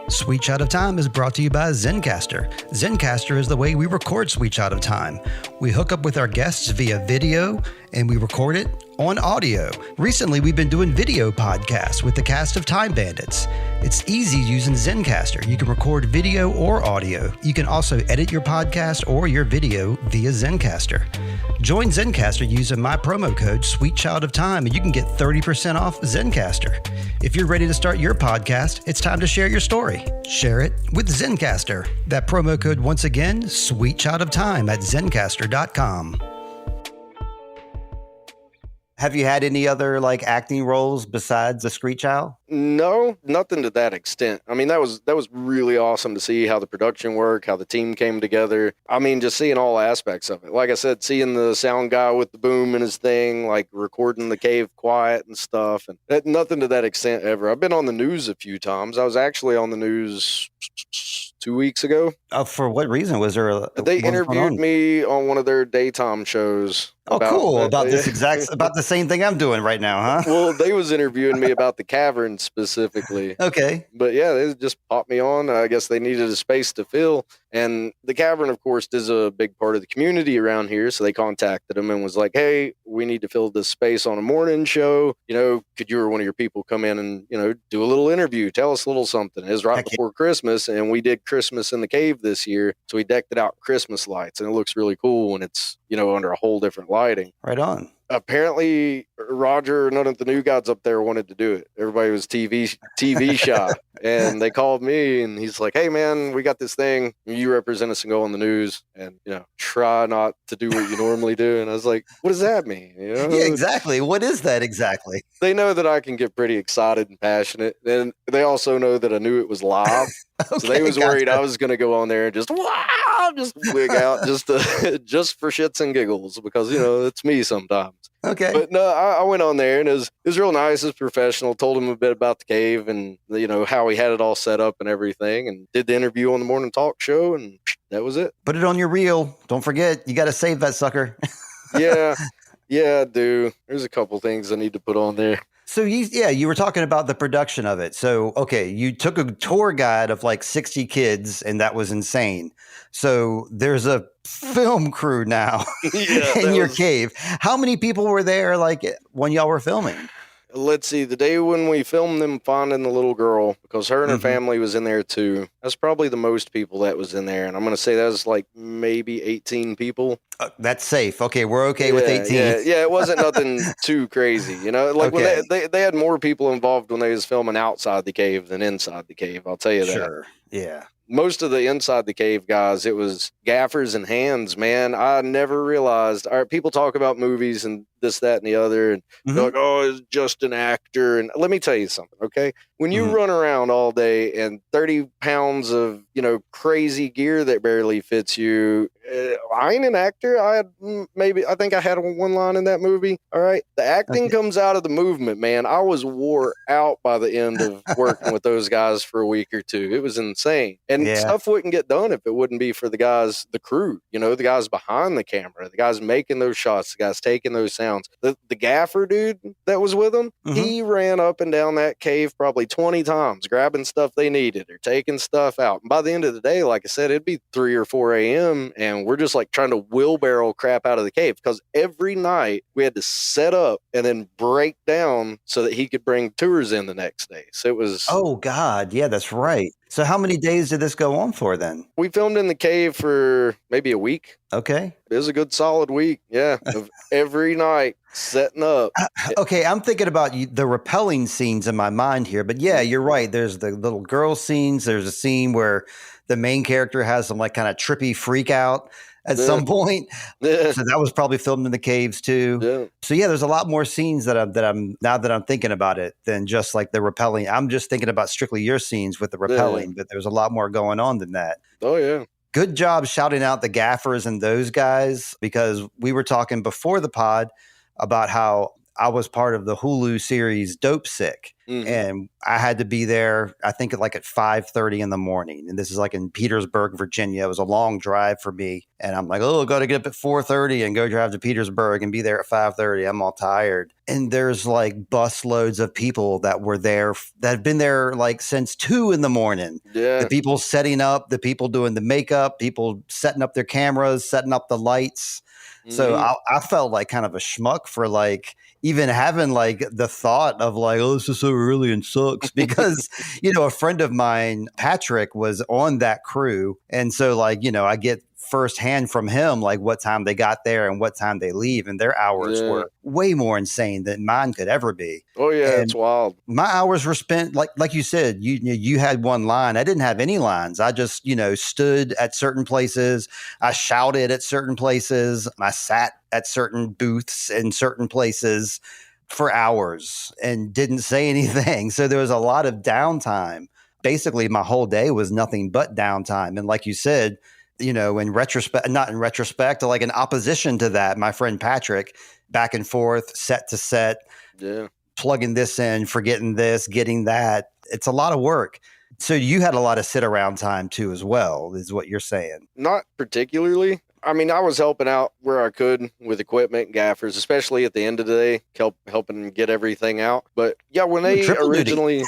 Sweet Shot of Time is brought to you by Zencastr. Zencastr is the way we record Sweet Shot of Time. We hook up with our guests via video and we record it on audio. Recently, we've been doing video podcasts with the cast of Time Bandits. It's easy using Zencastr. You can record video or audio. You can also edit your podcast or your video via Zencastr. Join Zencastr using my promo code Sweet Child of Time and you can get 30% off Zencastr. If you're ready to start your podcast, it's time to share your story. Share it with Zencastr. That promo code once again, Sweet Child of Time at zencastr.com. Have you had any other like acting roles besides the Screech Owl? No, nothing to that extent. I mean, that was really awesome to see how the production worked, how the team came together. I mean, just seeing all aspects of it. Like I said, seeing the sound guy with the boom in his thing, like recording the cave quiet and stuff, and nothing to that extent ever. I've been on the news a few times. I was actually on the news 2 weeks ago. For what reason? Was there they interviewed me on one of their daytime shows. Cool. About the same thing I'm doing right now, huh? Well, they was interviewing me about the caverns specifically. Okay. But yeah, they just popped me on. I guess they needed a space to fill. And the cavern, of course, is a big part of the community around here. So they contacted them and was like, hey, we need to fill this space on a morning show. You know, could you or one of your people come in and, you know, do a little interview, tell us a little something. It was right before Christmas, and we did Christmas in the cave this year. So we decked it out Christmas lights, and it looks really cool when it's, you know, under a whole different lighting. Right on. Apparently, Roger, none of the new guys up there wanted to do it. Everybody was TV shy. And they called me and he's like, hey, man, we got this thing. You represent us and go on the news and, you know, try not to do what you normally do. And I was like, what does that mean? You know? Yeah, exactly. What is that exactly? They know that I can get pretty excited and passionate. And they also know that I knew it was live. Okay, so they was worried I was going to go on there and just wig out just for shits and giggles because, you know, it's me sometimes. Okay. But no, I went on there and it was real nice. It was professional. Told him a bit about the cave and, you know, how we had it all set up and everything, and did the interview on the morning talk show, and that was it. Put it on your reel. Don't forget, you got to save that sucker. Yeah, I do. There's a couple things I need to put on there. So you were talking about the production of it. So, okay, you took a tour guide of like 60 kids and that was insane. So there's a film crew now in your cave. How many people were there like when y'all were filming? Let's see, the day when we filmed them finding the little girl, because her and her family was in there too. That's probably the most people that was in there. And I'm going to say that was like maybe 18 people. That's safe. Okay, we're okay with 18. Yeah, it wasn't nothing too crazy. You know, like when they had more people involved when they was filming outside the cave than inside the cave. I'll tell you that. Sure, yeah. Most of the inside the cave guys, it was gaffers and hands, man. I never realized. All right, people talk about movies and this, that, and the other, and they're like, oh, it's just an actor. And let me tell you something, okay? When you run around all day and 30 pounds of, you know, crazy gear that barely fits you, I ain't an actor. I think I had one line in that movie. All right. The acting comes out of the movement, man. I was wore out by the end of working with those guys for a week or two. It was insane. And stuff wouldn't get done if it wouldn't be for the guys, the crew, you know, the guys behind the camera, the guys making those shots, the guys taking those sounds. The gaffer dude that was with him, he ran up and down that cave probably 20 times, grabbing stuff they needed or taking stuff out. And by the end of the day, like I said, it'd be 3 or 4 a.m. and we're just like trying to wheelbarrow crap out of the cave because every night we had to set up and then break down so that he could bring tours in the next day. So it was... Oh, God. Yeah, that's right. So how many days did this go on for then? We filmed in the cave for maybe a week. Okay. It was a good solid week. Yeah. Of every night setting up. Okay. I'm thinking about the rappelling scenes in my mind here, but yeah, you're right. There's the little girl scenes. There's a scene where the main character has some like kind of trippy freak out at some point. So that was probably filmed in the caves too. Yeah. So yeah, there's a lot more scenes that I'm now that I'm thinking about it than just like the rappelling. I'm just thinking about strictly your scenes with the rappelling, but there's a lot more going on than that. Oh yeah. Good job shouting out the gaffers and those guys, because we were talking before the pod about how I was part of the Hulu series Dope Sick. And I had to be there, I think at 5:30 in the morning. And this is in Petersburg, Virginia. It was a long drive for me. And I'm like, oh, got to get up at 4:30 and go drive to Petersburg and be there at 5:30. I'm all tired. And there's bus loads of people that were there that have been there since 2 in the morning. Yeah. The people setting up, the people doing the makeup, people setting up their cameras, setting up the lights. So I felt like kind of a schmuck for even having the thought of oh, this is so early and sucks because, a friend of mine, Patrick, was on that crew. And so I get firsthand from him what time they got there and what time they leave, and their hours were way more insane than mine could ever be. Oh yeah, it's wild. My hours were spent like you said, you had one line. I didn't have any lines. I just stood at certain places. I shouted at certain places. I sat at certain booths in certain places for hours and didn't say anything. So there was a lot of downtime. Basically my whole day was nothing but downtime. And like you said, in retrospect, not in retrospect, in opposition to that, my friend Patrick, back and forth, set to set, plugging this in, forgetting this, getting that. It's a lot of work. So you had a lot of sit around time too, as well, is what you're saying. Not particularly. I mean, I was helping out where I could with equipment and gaffers, especially at the end of the day, helping get everything out. But yeah, when they originally,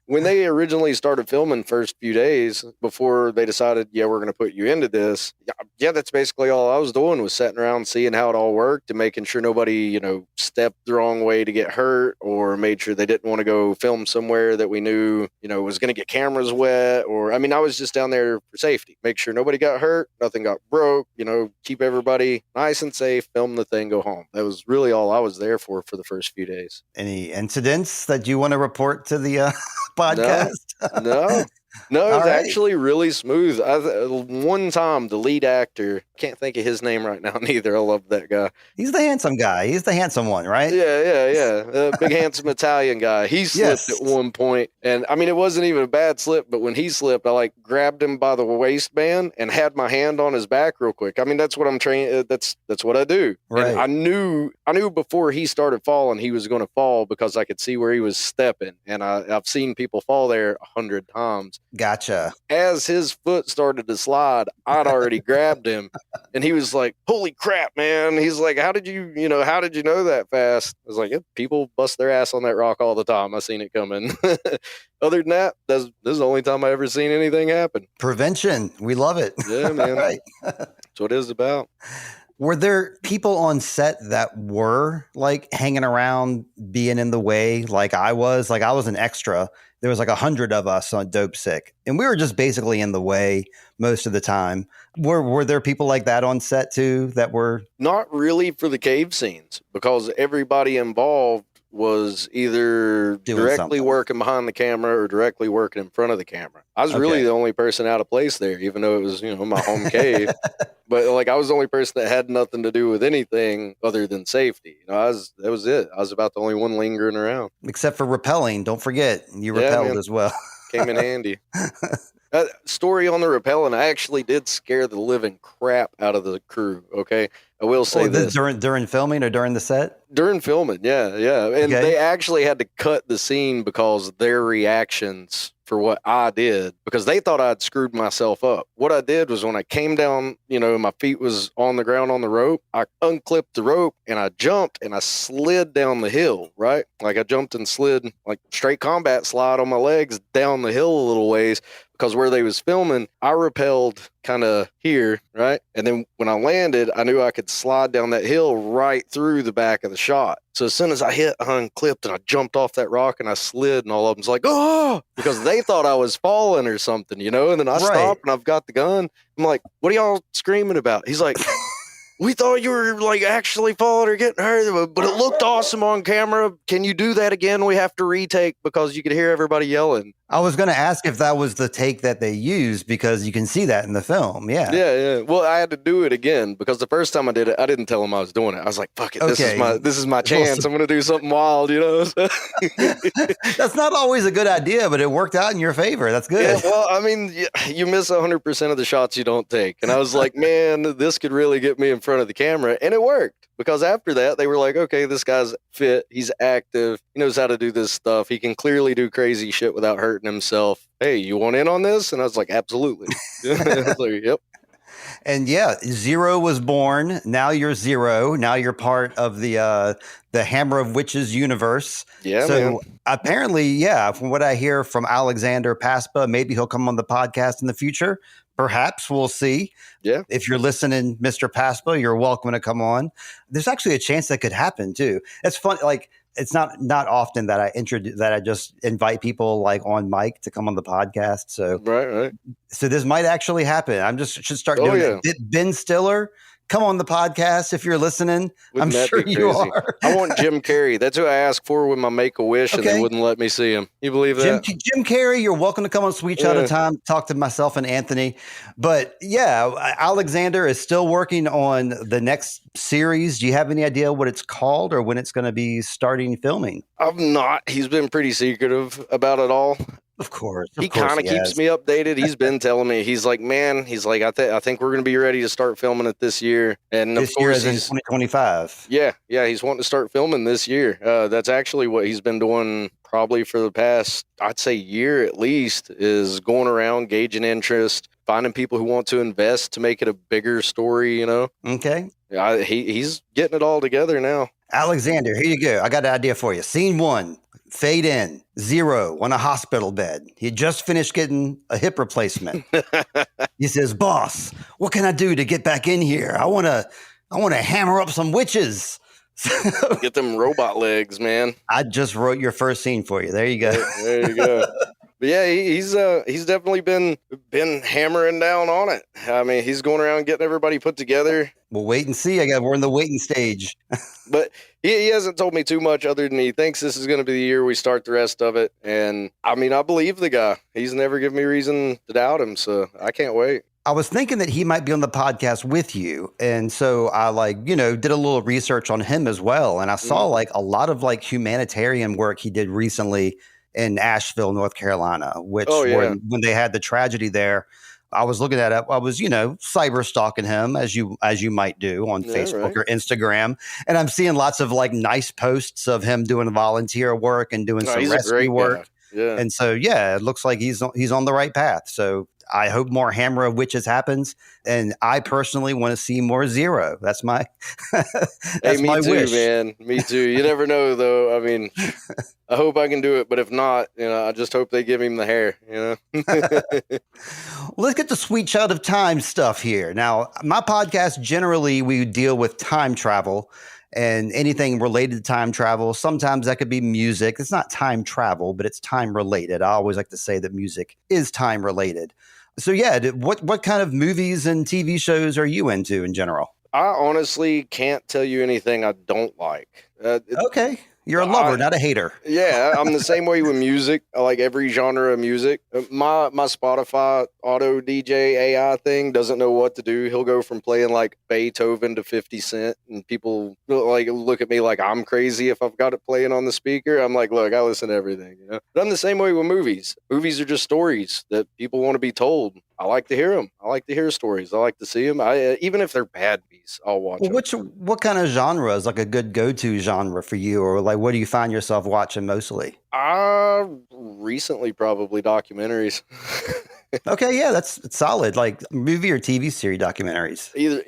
when they originally started filming first few days before they decided, we're going to put you into this. Yeah, that's basically all I was doing was sitting around seeing how it all worked and making sure nobody, stepped the wrong way to get hurt or made sure they didn't want to go film somewhere that we knew, was going to get cameras wet. Or, I mean, I was just down there for safety, make sure nobody got hurt, nothing got broke, keep everybody nice and safe, film the thing, go home. That was really all I was there for the first few days. Any incidents that you want to report to the podcast? No, it was actually really smooth. One time, the lead actor, can't think of his name right now neither. I love that guy. He's the handsome guy. He's the handsome one, right? Yeah. Big handsome Italian guy. He slipped at one point, and I mean, it wasn't even a bad slip, but when he slipped, I grabbed him by the waistband and had my hand on his back real quick. I mean, that's what I'm trained. That's what I do. Right. And I knew before he started falling, he was going to fall because I could see where he was stepping, and I've seen people fall there 100 times. Gotcha. As his foot started to slide, I'd already grabbed him, and he was like, "Holy crap, man!" He's like, how did you know that fast?" I was like, people bust their ass on that rock all the time. I seen it coming. Other than that, this is the only time I ever seen anything happen. Prevention. We love it. Yeah, man. Right. That's what it is about. Were there people on set that were hanging around, being in the way like I was? I was an extra. There was 100 of us on Dope Sick, and we were just basically in the way most of the time. Were there people like that on set too that were? Not really for the cave scenes, because everybody involved was either directly working behind the camera or directly working in front of the camera. I was really the only person out of place there, even though it was, my home cave. But I was the only person that had nothing to do with anything other than safety. That was it. I was about the only one lingering around. Except for rappelling. Don't forget, you rappelled as well. Came in handy. Story on the rappelling, I actually did scare the living crap out of the crew, okay? I will say this. During filming or during the set? During filming, yeah. And they actually had to cut the scene because their reactions for what I did, because they thought I'd screwed myself up. What I did was when I came down, my feet was on the ground on the rope, I unclipped the rope and I jumped and I slid down the hill, right? I jumped and slid straight combat slide on my legs down the hill a little ways, because where they was filming, I rappelled kind of here, right? And then when I landed, I knew I could slide down that hill right through the back of the shot. So as soon as I hit, I unclipped and I jumped off that rock and I slid, and all of them's like, "Oh!" because they thought I was falling or something, And then I stopped and I've got the gun. I'm like, "What are y'all screaming about?" He's like, "We thought you were actually falling or getting hurt, but it looked awesome on camera. Can you do that again? We have to retake because you could hear everybody yelling." I was going to ask if that was the take that they used, because you can see that in the film. Yeah. Well, I had to do it again because the first time I did it, I didn't tell them I was doing it. I was like, "Fuck it, this is my chance. I'm going to do something wild," That's not always a good idea, but it worked out in your favor. That's good. Yeah, well, I mean, you miss 100% of the shots you don't take, and I was like, "Man, this could really get me in front front of the camera, and it worked. Because after that, they were like, okay, this guy's fit. He's active. He knows how to do this stuff. He can clearly do crazy shit without hurting himself. Hey, you want in on this? And I was like, absolutely. I was like, yep. And yeah, Zero was born. Now you're Zero. Now you're part of the Hammer of Witches universe. Yeah, so man. Apparently, yeah, from what I hear from Alexander Paspa, maybe he'll come on the podcast in the future. Perhaps we'll see. Yeah. If you're listening, Mr. Paspa, you're welcome to come on. There's actually a chance that could happen too. It's fun. Like, it's not often that I just invite people like on mic to come on the podcast. So right. So this might actually happen. should start doing it. Ben Stiller, come on the podcast if you're listening. Wouldn't I'm sure you are. I want Jim Carrey. That's who I asked for with my Make-A-Wish, and they wouldn't let me see him. You believe that? Jim Carrey, you're welcome to come on Sweet Child of Time, talk to myself and Anthony. But yeah, Alexander is still working on the next series. Do you have any idea what it's called or when it's going to be starting filming? I'm not. He's been pretty secretive about it all. Of course. He kind of keeps me updated. He's been telling me, he's like, man, I think we're going to be ready to start filming it this year. And this of course, year is in 2025. Yeah. He's wanting to start filming this year. That's actually what he's been doing probably for the past, I'd say, year at least, is going around gauging interest, finding people who want to invest to make it a bigger story, you know? Okay. He's getting it all together now. Alexander, here you go. I got an idea for you. Scene 1. Fade in. Zero on a hospital bed. He had just finished getting a hip replacement. He says, "Boss, what can I do to get back in here? I want to hammer up some witches." Get them robot legs, man. I just wrote your first scene for you. There you go. There you go. But yeah, he's definitely been hammering down on it. I mean, he's going around getting everybody put together. We'll wait and see. We're in the waiting stage. But he hasn't told me too much other than he thinks this is going to be the year we start the rest of it. And I mean, I believe the guy. He's never given me reason to doubt him. So I can't wait. I was thinking that he might be on the podcast with you. And so I did a little research on him as well. And I saw a lot of humanitarian work he did recently in Asheville, North Carolina, which when they had the tragedy there, I was looking at it. I was, cyber stalking him as you might do on Facebook or Instagram. And I'm seeing lots of nice posts of him doing volunteer work and doing some rescue work. Yeah. And so, yeah, it looks like he's on the right path. So I hope more Hammer of Witches happens. And I personally want to see more Zero. That's my, me too, wish. Man. Me too. You never know, though. I mean, I hope I can do it. But if not, I just hope they give him the hair, Well, let's get to Sweet Child of Time stuff here. Now, my podcast, generally, we deal with time travel and anything related to time travel. Sometimes that could be music. It's not time travel, but it's time related. I always like to say that music is time related. So yeah, what kind of movies and TV shows are you into in general? I honestly can't tell you anything I don't like. Okay. You're a lover, not a hater. Yeah, I'm the same way with music. I like every genre of music. My Spotify auto DJ AI thing doesn't know what to do. He'll go from playing Beethoven to 50 Cent, and people look at me like I'm crazy if I've got it playing on the speaker. I'm like, look, I listen to everything. But I'm the same way with movies. Movies are just stories that people want to be told. I like to hear them. I like to hear stories. I like to see them. Even if they're bad movies, I'll watch them. What kind of genre is a good go-to genre for you, or what do you find yourself watching mostly? Recently, probably documentaries. Okay, yeah, that's solid. Movie or TV series documentaries. Either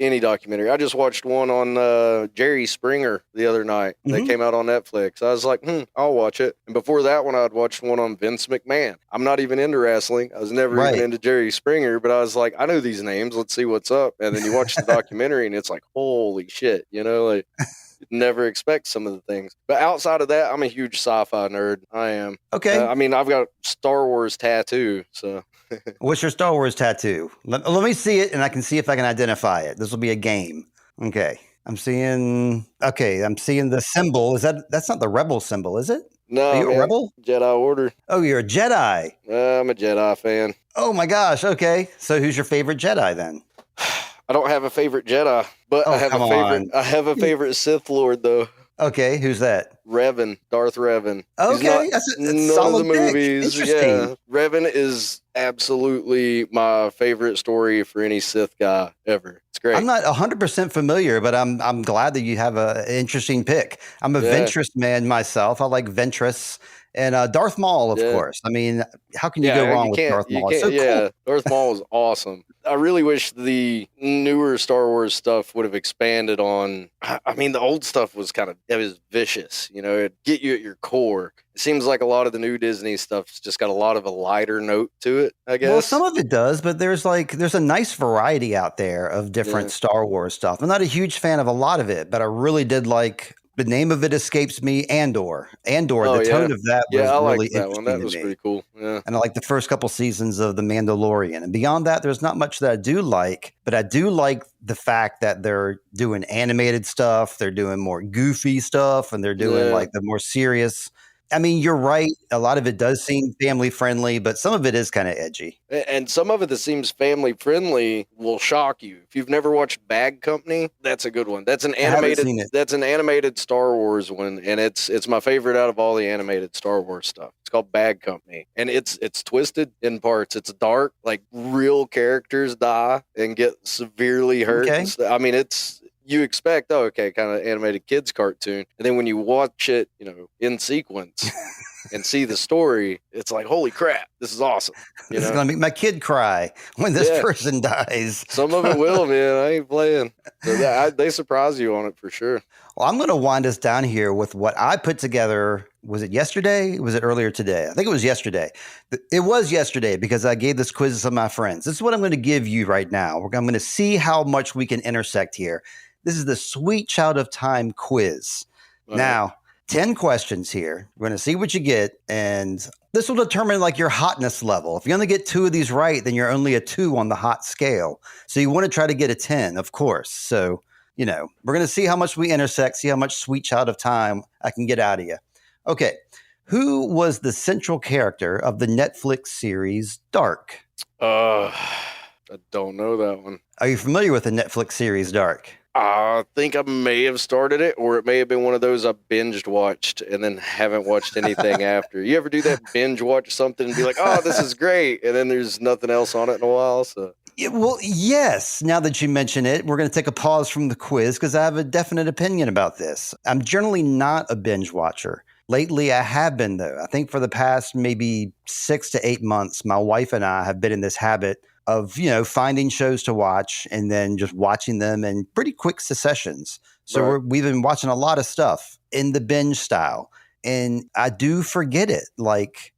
any documentary. I just watched one on Jerry Springer the other night. That came out on Netflix. I was like, I'll watch it. And before that one, I'd watched one on Vince McMahon. I'm not even into wrestling. I was never even into Jerry Springer, but I was like, I know these names. Let's see what's up. And then you watch the documentary, and it's like, holy shit, never expect some of the things. But outside of that, I'm a huge sci-fi nerd. I am. Okay. I've got Star Wars tattoo. So what's your Star Wars tattoo? Let me see it, and I can see if I can identify it. This will be a game. Okay. I'm seeing the symbol. That's not the rebel symbol, is it? No. Are you a rebel? Jedi Order. Oh, you're a Jedi. I'm a Jedi fan. Oh my gosh. Okay. So who's your favorite Jedi then? I don't have a favorite Jedi, but I have a favorite Sith Lord though. Okay, who's that? Revan, Darth Revan. Okay, that's none of the movies. Interesting. Yeah, Revan is absolutely my favorite story for any Sith guy ever. It's great. I'm not 100% familiar, but I'm glad that you have an interesting pick. I'm a Ventress man myself. I like Ventress and Darth Maul, of course. I mean, how can you go wrong with Darth Maul? So cool. Darth Maul is awesome. I really wish the newer Star Wars stuff would have expanded on. I mean, the old stuff was it was vicious. You know, it'd get you at your core. It seems like a lot of the new Disney stuff's just got a lot of a lighter note to it, I guess. Well, some of it does, but there's a nice variety out there of different Star Wars stuff. I'm not a huge fan of a lot of it, but I really did like. The name of it escapes me. Andor. The tone of that was really interesting. That one. That was pretty cool. Yeah. And I like the first couple seasons of The Mandalorian. And beyond that, there's not much that I do like, but I do like the fact that they're doing animated stuff, they're doing more goofy stuff, and they're doing like the more serious. I mean, you're right. A lot of it does seem family friendly, but some of it is kind of edgy. And some of it that seems family friendly will shock you. If you've never watched Bad Company, that's a good one. That's an animated Star Wars one, and it's my favorite out of all the animated Star Wars stuff. It's called Bad Company, and it's twisted in parts. It's dark, like real characters die and get severely hurt. Okay. I mean, you expect, kind of animated kids cartoon. And then when you watch it, in sequence and see the story, it's like, holy crap, this is awesome. This is going to make my kid cry when this person dies. Some of it will, man. I ain't playing. So they surprise you on it for sure. Well, I'm going to wind us down here with what I put together. Was it yesterday? Was it earlier today? I think it was yesterday. It was yesterday because I gave this quiz to some of my friends. This is what I'm going to give you right now. I'm going to see how much we can intersect here. This is the Sweet Child of Time quiz. Now, 10 questions here. We're going to see what you get, and this will determine like your hotness level. If you only get 2 of these right, then you're only a 2 on the hot scale. So you want to try to get a 10, of course. So, we're going to see how much we intersect, see how much Sweet Child of Time I can get out of you. Okay. Who was the central character of the Netflix series Dark? I don't know that one. Are you familiar with the Netflix series Dark? I think I may have started it, or it may have been one of those I binged watched and then haven't watched anything after. You ever do that, binge watch something and be like, oh, this is great, and then there's nothing else on it in a while? So. Well, yes. Now that you mention it, we're going to take a pause from the quiz because I have a definite opinion about this. I'm generally not a binge watcher. Lately, I have been, though. I think for the past maybe 6 to 8 months, my wife and I have been in this habit of, finding shows to watch and then just watching them in pretty quick successions. So we've been watching a lot of stuff in the binge style. And I do forget it. Like,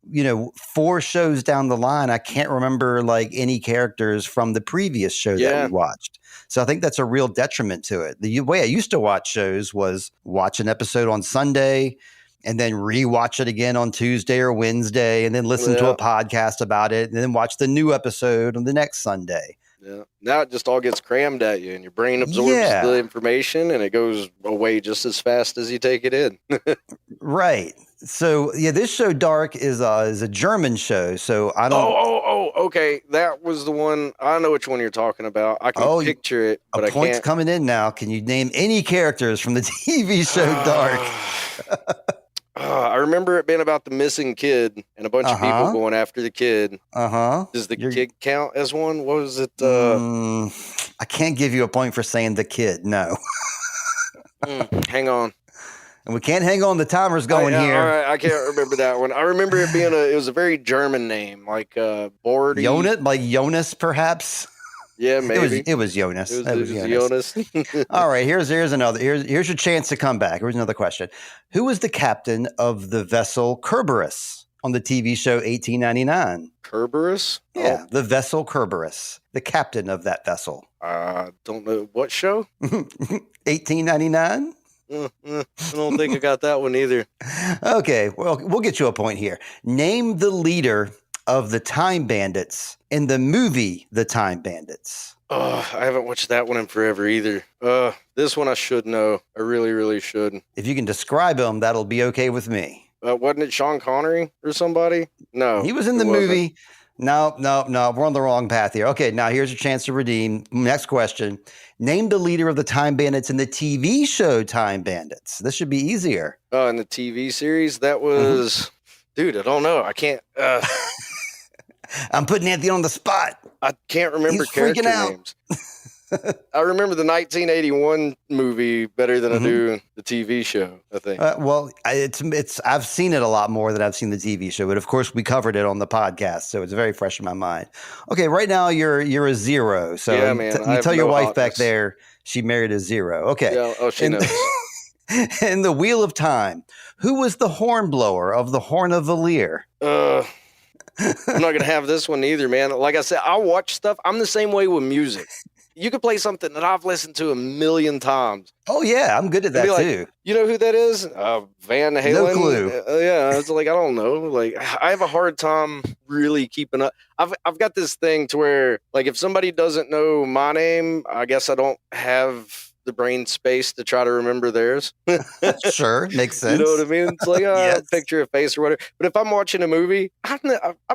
4 shows down the line, I can't remember like any characters from the previous show that we watched. So I think that's a real detriment to it. The way I used to watch shows was watch an episode on Sunday and then rewatch it again on Tuesday or Wednesday, and then listen to a podcast about it, and then watch the new episode on the next Sunday. Yeah. Now it just all gets crammed at you, and your brain absorbs the information, and it goes away just as fast as you take it in. Right. So, this show Dark is a German show, so I don't... okay. That was the one. I know which one you're talking about. I can picture it, but I can't. Point's coming in now. Can you name any characters from the TV show Dark? I remember it being about the missing kid and a bunch of people going after the kid. Does the kid count as one? What was it? I can't give you a point for saying the kid. No. Hang on. And we can't hang on. The timer's going here. All right, I can't remember that one. I remember it being it was a very German name, like Bordy. Jonas, perhaps. Yeah, maybe. It was Jonas. It was Jonas. All right, here's another. Here's your chance to come back. Here's another question. Who was the captain of the vessel Kerberos on the TV show 1899? Kerberos? Yeah, the vessel Kerberos, the captain of that vessel. Don't know. What show? 1899? I don't think I got that one either. Okay, well, we'll get you a point here. Name the leader of the Time Bandits in the movie The Time Bandits. I haven't watched that one in forever either. This one I should know. I really, really should. If you can describe him, that'll be okay with me. Wasn't it Sean Connery or somebody? No. He was in the movie, No. We're on the wrong path here. Okay, now here's your chance to redeem. Next question. Name the leader of the Time Bandits in the TV show Time Bandits. This should be easier. Oh, in the TV series? That was... Dude, I don't know. I can't... I'm putting Anthony on the spot. I can't remember character names. I remember the 1981 movie better than I do the TV show, I think. Well, I've seen it a lot more than I've seen the TV show, but of course we covered it on the podcast, so it's very fresh in my mind. Okay, right now you're a 0. So yeah, man, you tell your wife back there she married a 0. Okay. Yeah, she knows. In the Wheel of Time, who was the hornblower of the Horn of Valere? I'm not going to have this one either, man. Like I said, I watch stuff. I'm the same way with music. You could play something that I've listened to a million times. Oh, yeah. I'm good at that, too. You know who that is? Van Halen? No clue. Yeah. It's like, I don't know. Like, I have a hard time really keeping up. I've got this thing to where, like, if somebody doesn't know my name, I guess I don't have the brain space to try to remember theirs. Sure, makes sense. You know what I mean? It's like, yes. Picture a face or whatever. But if I'm watching a movie, I'm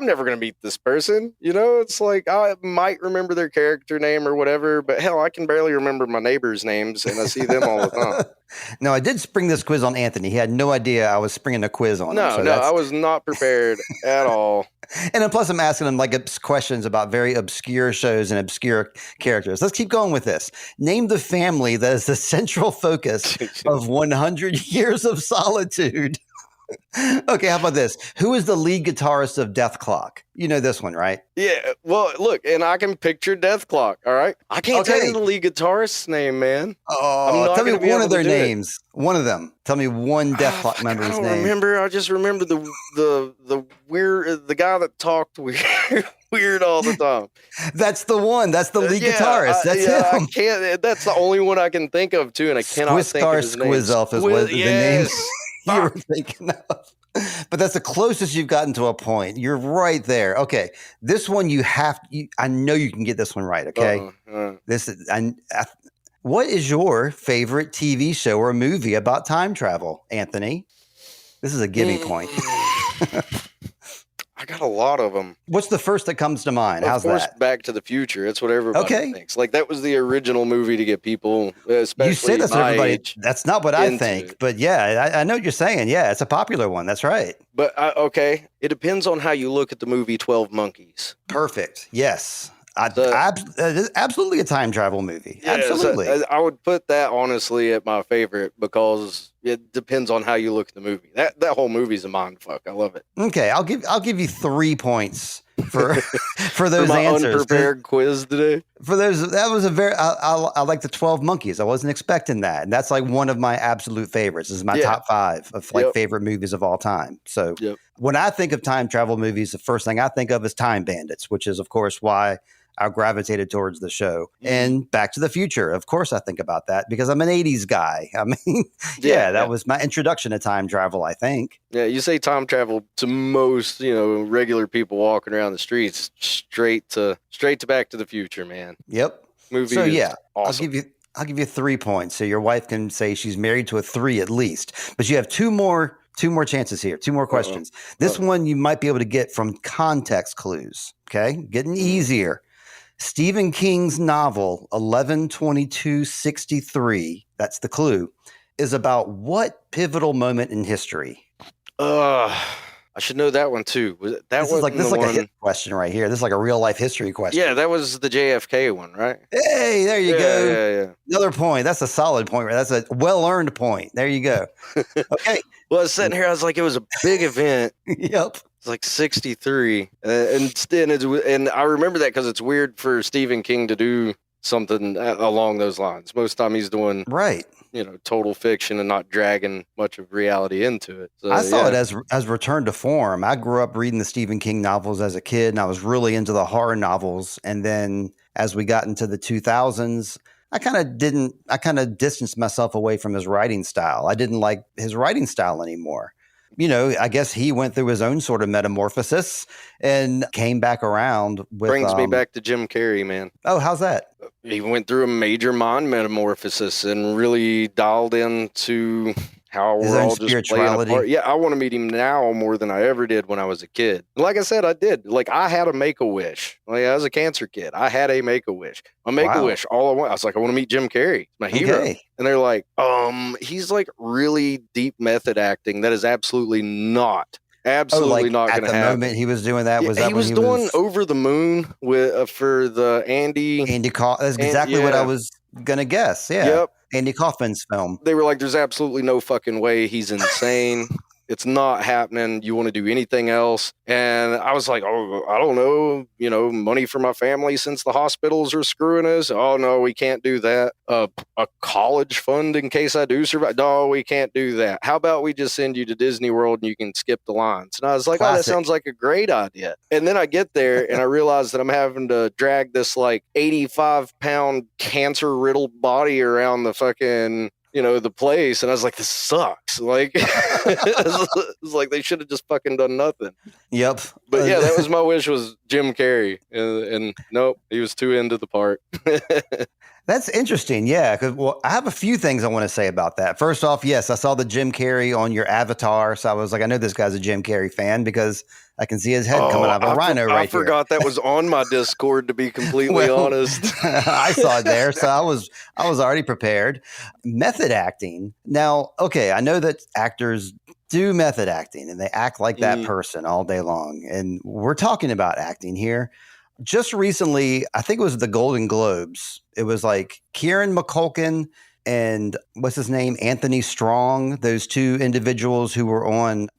never going to meet this person. You know, it's like I might remember their character name or whatever, but hell, I can barely remember my neighbors' names, and I see them all the time. No, I did spring this quiz on Anthony. He had no idea I was springing a quiz on him. No, I was not prepared at all. And then plus I'm asking him like questions about very obscure shows and obscure characters. Let's keep going with this. Name the family that is the central focus of 100 Years of Solitude. Okay, how about this? Who is the lead guitarist of Death Clock? You know this one, right? Yeah, well, look, and I can picture Death Clock, all right? I can't tell you the lead guitarist's name, man. Oh, tell me one of their names. One of them. Tell me one Death Clock member's name. I don't remember. I just remember the weird, the guy that talked weird all the time. That's the one. That's the lead guitarist. That's him. I can't. That's the only one I can think of, too, and I cannot think of his name. Squizelf is what the name you were thinking of. But that's the closest you've gotten to a point. You're right there. Okay. This one I know you can get this one right, okay? What is your favorite TV show or movie about time travel, Anthony? This is a gimme point. I got a lot of them. What's the first that comes to mind? How's that? Of course, Back to the Future. It's what everybody thinks. Like, that was the original movie to get people, especially you say that's my everybody. age, that's not what I think. But yeah, I know what you're saying. Yeah, it's a popular one. That's right. But, okay, it depends on how you look at the movie 12 Monkeys. Perfect. Yes. Absolutely a time travel movie. Yeah, absolutely. So I would put that honestly at my favorite because it depends on how you look at the movie. That whole movie's a mind fuck. I love it. Okay, I'll give you 3 points for those for my answers. Unprepared quiz today. For those, that was a very. I like the 12 Monkeys. I wasn't expecting that, and that's like one of my absolute favorites. This is my top 5 of favorite movies of all time. So when I think of time travel movies, the first thing I think of is Time Bandits, which is of course why I gravitated towards the show. And Back to the Future. Of course I think about that because I'm an 80s guy. I mean, that was my introduction to time travel, I think. Yeah, you say time travel to most, regular people walking around the streets, straight to Back to the Future, man. Yep. Movie so is awesome. I'll give you 3 points. So your wife can say she's married to a 3 at least. But you have two more chances here. 2 more questions. This one you might be able to get from context clues. Okay? Getting easier. Stephen King's novel 11/22/63, that's the clue, is about what pivotal moment in history? I should know that one too. This is like a hit question right here. This is like a real life history question. Yeah, that was the JFK one, right? Hey, there you go. Yeah. Another point. That's a solid point. That's a well-earned point. There you go. Okay. Well, I was sitting here. I was like, it was a big event. Yep. It's like 63. And I remember that because it's weird for Stephen King to do something along those lines. Most of the time he's doing total fiction and not dragging much of reality into it. So, I saw it as return to form. I grew up reading the Stephen King novels as a kid, and I was really into the horror novels. And then as we got into the 2000s, I kind of distanced myself away from his writing style. I didn't like his writing style anymore. I guess he went through his own sort of metamorphosis and came back around with... Brings me back to Jim Carrey, man. Oh, how's that? He went through a major mind metamorphosis and really dialed into how his we're own all just playing a part. Yeah, I want to meet him now more than I ever did when I was a kid. Like I said, I did. Like, I had a Make-A-Wish. Like, I was a cancer kid. I had a Make-A-Wish. A Make-A-Wish, all I want. I was like, I want to meet Jim Carrey, my hero. Okay. And they're like, he's like really deep method acting. That is absolutely not not going to happen. At the moment he was doing that, was that he when was doing Over the Moon with for the Andy That's exactly what I was gonna guess. Yeah. Yep. Andy Kaufman's film. They were like, there's absolutely no fucking way. He's insane. It's not happening. You want to do anything else? And I was like, oh, I don't know. You know, money for my family since the hospitals are screwing us. Oh, no, we can't do that. A college fund in case I do survive. No, we can't do that. How about we just send you to Disney World and you can skip the lines? And I was like, oh, that sounds like a great idea. And then I get there and I realize that I'm having to drag this like 85-pound cancer-riddled body around the fucking the place, and I was like, this sucks. Like, it's like they should have just fucking done nothing. Yep. But yeah, that was my wish, was Jim Carrey, and nope, he was too into the part. That's interesting. Yeah, because I have a few things I want to say about that. First off, yes, I saw the Jim Carrey on your avatar, so I was like, I know this guy's a Jim Carrey fan because I can see his head coming out of a rhino right here. I forgot that was on my Discord, to be completely honest. I saw it there, so I was already prepared. Method acting. Now, okay, I know that actors do method acting and they act like that person all day long, and we're talking about acting here. Just recently, I think it was the Golden Globes. It was like Kieran McCulkin and what's his name? Anthony Strong, those two individuals who were on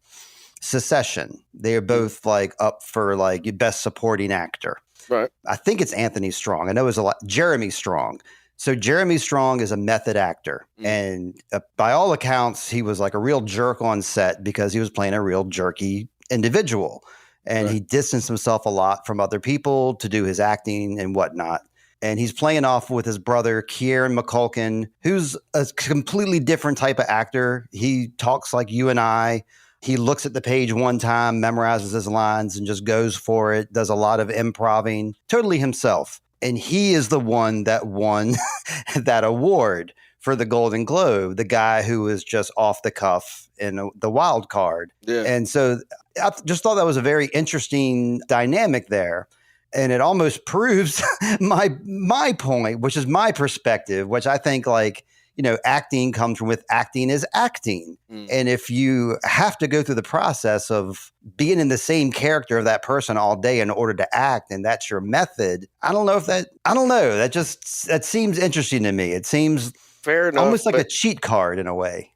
Succession. They are both like up for like best supporting actor. Right. I think it's Anthony Strong. I know it's Jeremy Strong. So Jeremy Strong is a method actor. And by all accounts, he was like a real jerk on set because he was playing a real jerky individual. And he distanced himself a lot from other people to do his acting and whatnot. And he's playing off with his brother, Kieran McCulkin, who's a completely different type of actor. He talks like you and I. He looks at the page one time, memorizes his lines, and just goes for it, does a lot of improving, totally himself. And he is the one that won that award for the Golden Globe, the guy who was just off the cuff in the wild card. Yeah. And so I just thought that was a very interesting dynamic there. And it almost proves my point, which is my perspective, which I think acting comes from with acting is acting. And if you have to go through the process of being in the same character of that person all day in order to act, and that's your method, I don't know. That seems interesting to me. It seems fair enough, almost like a cheat card in a way.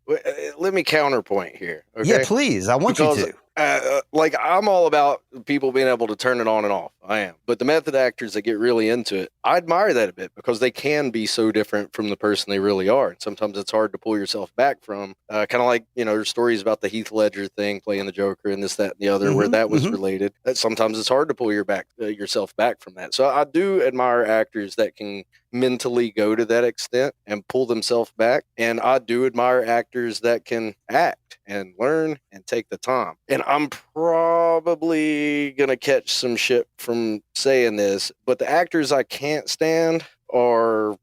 Let me counterpoint here. Okay? Yeah, please. I want you to. I'm all about people being able to turn it on and off. I am. But the method actors that get really into it, I admire that a bit because they can be so different from the person they really are. And sometimes it's hard to pull yourself back from. Kind of like, there's stories about the Heath Ledger thing, playing the Joker and this, that, and the other, where that was related. Sometimes it's hard to pull yourself back from that. So I do admire actors that can mentally go to that extent and pull themselves back. And I do admire actors that can act and learn and take the time. And I'm probably going to catch some shit from saying this, but the actors I can't stand are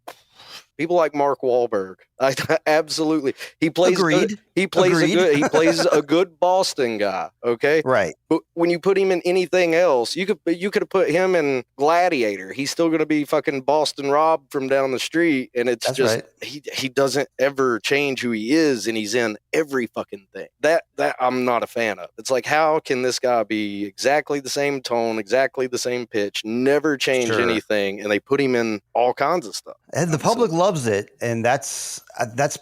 people like Mark Wahlberg. Absolutely. He plays he plays a good Boston guy, okay? Right. But when you put him in anything else, you could have put him in Gladiator. He's still going to be fucking Boston Rob from down the street, and it's he doesn't ever change who he is, and he's in every fucking thing. That I'm not a fan of. It's like, how can this guy be exactly the same tone, exactly the same pitch, never change anything, and they put him in all kinds of stuff. And the public loves it, and that's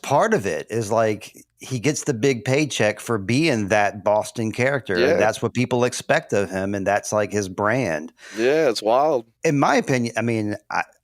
part of it, is like he gets the big paycheck for being that Boston character. Yeah. And that's what people expect of him, and that's like his brand. Yeah, it's wild. In my opinion, I mean,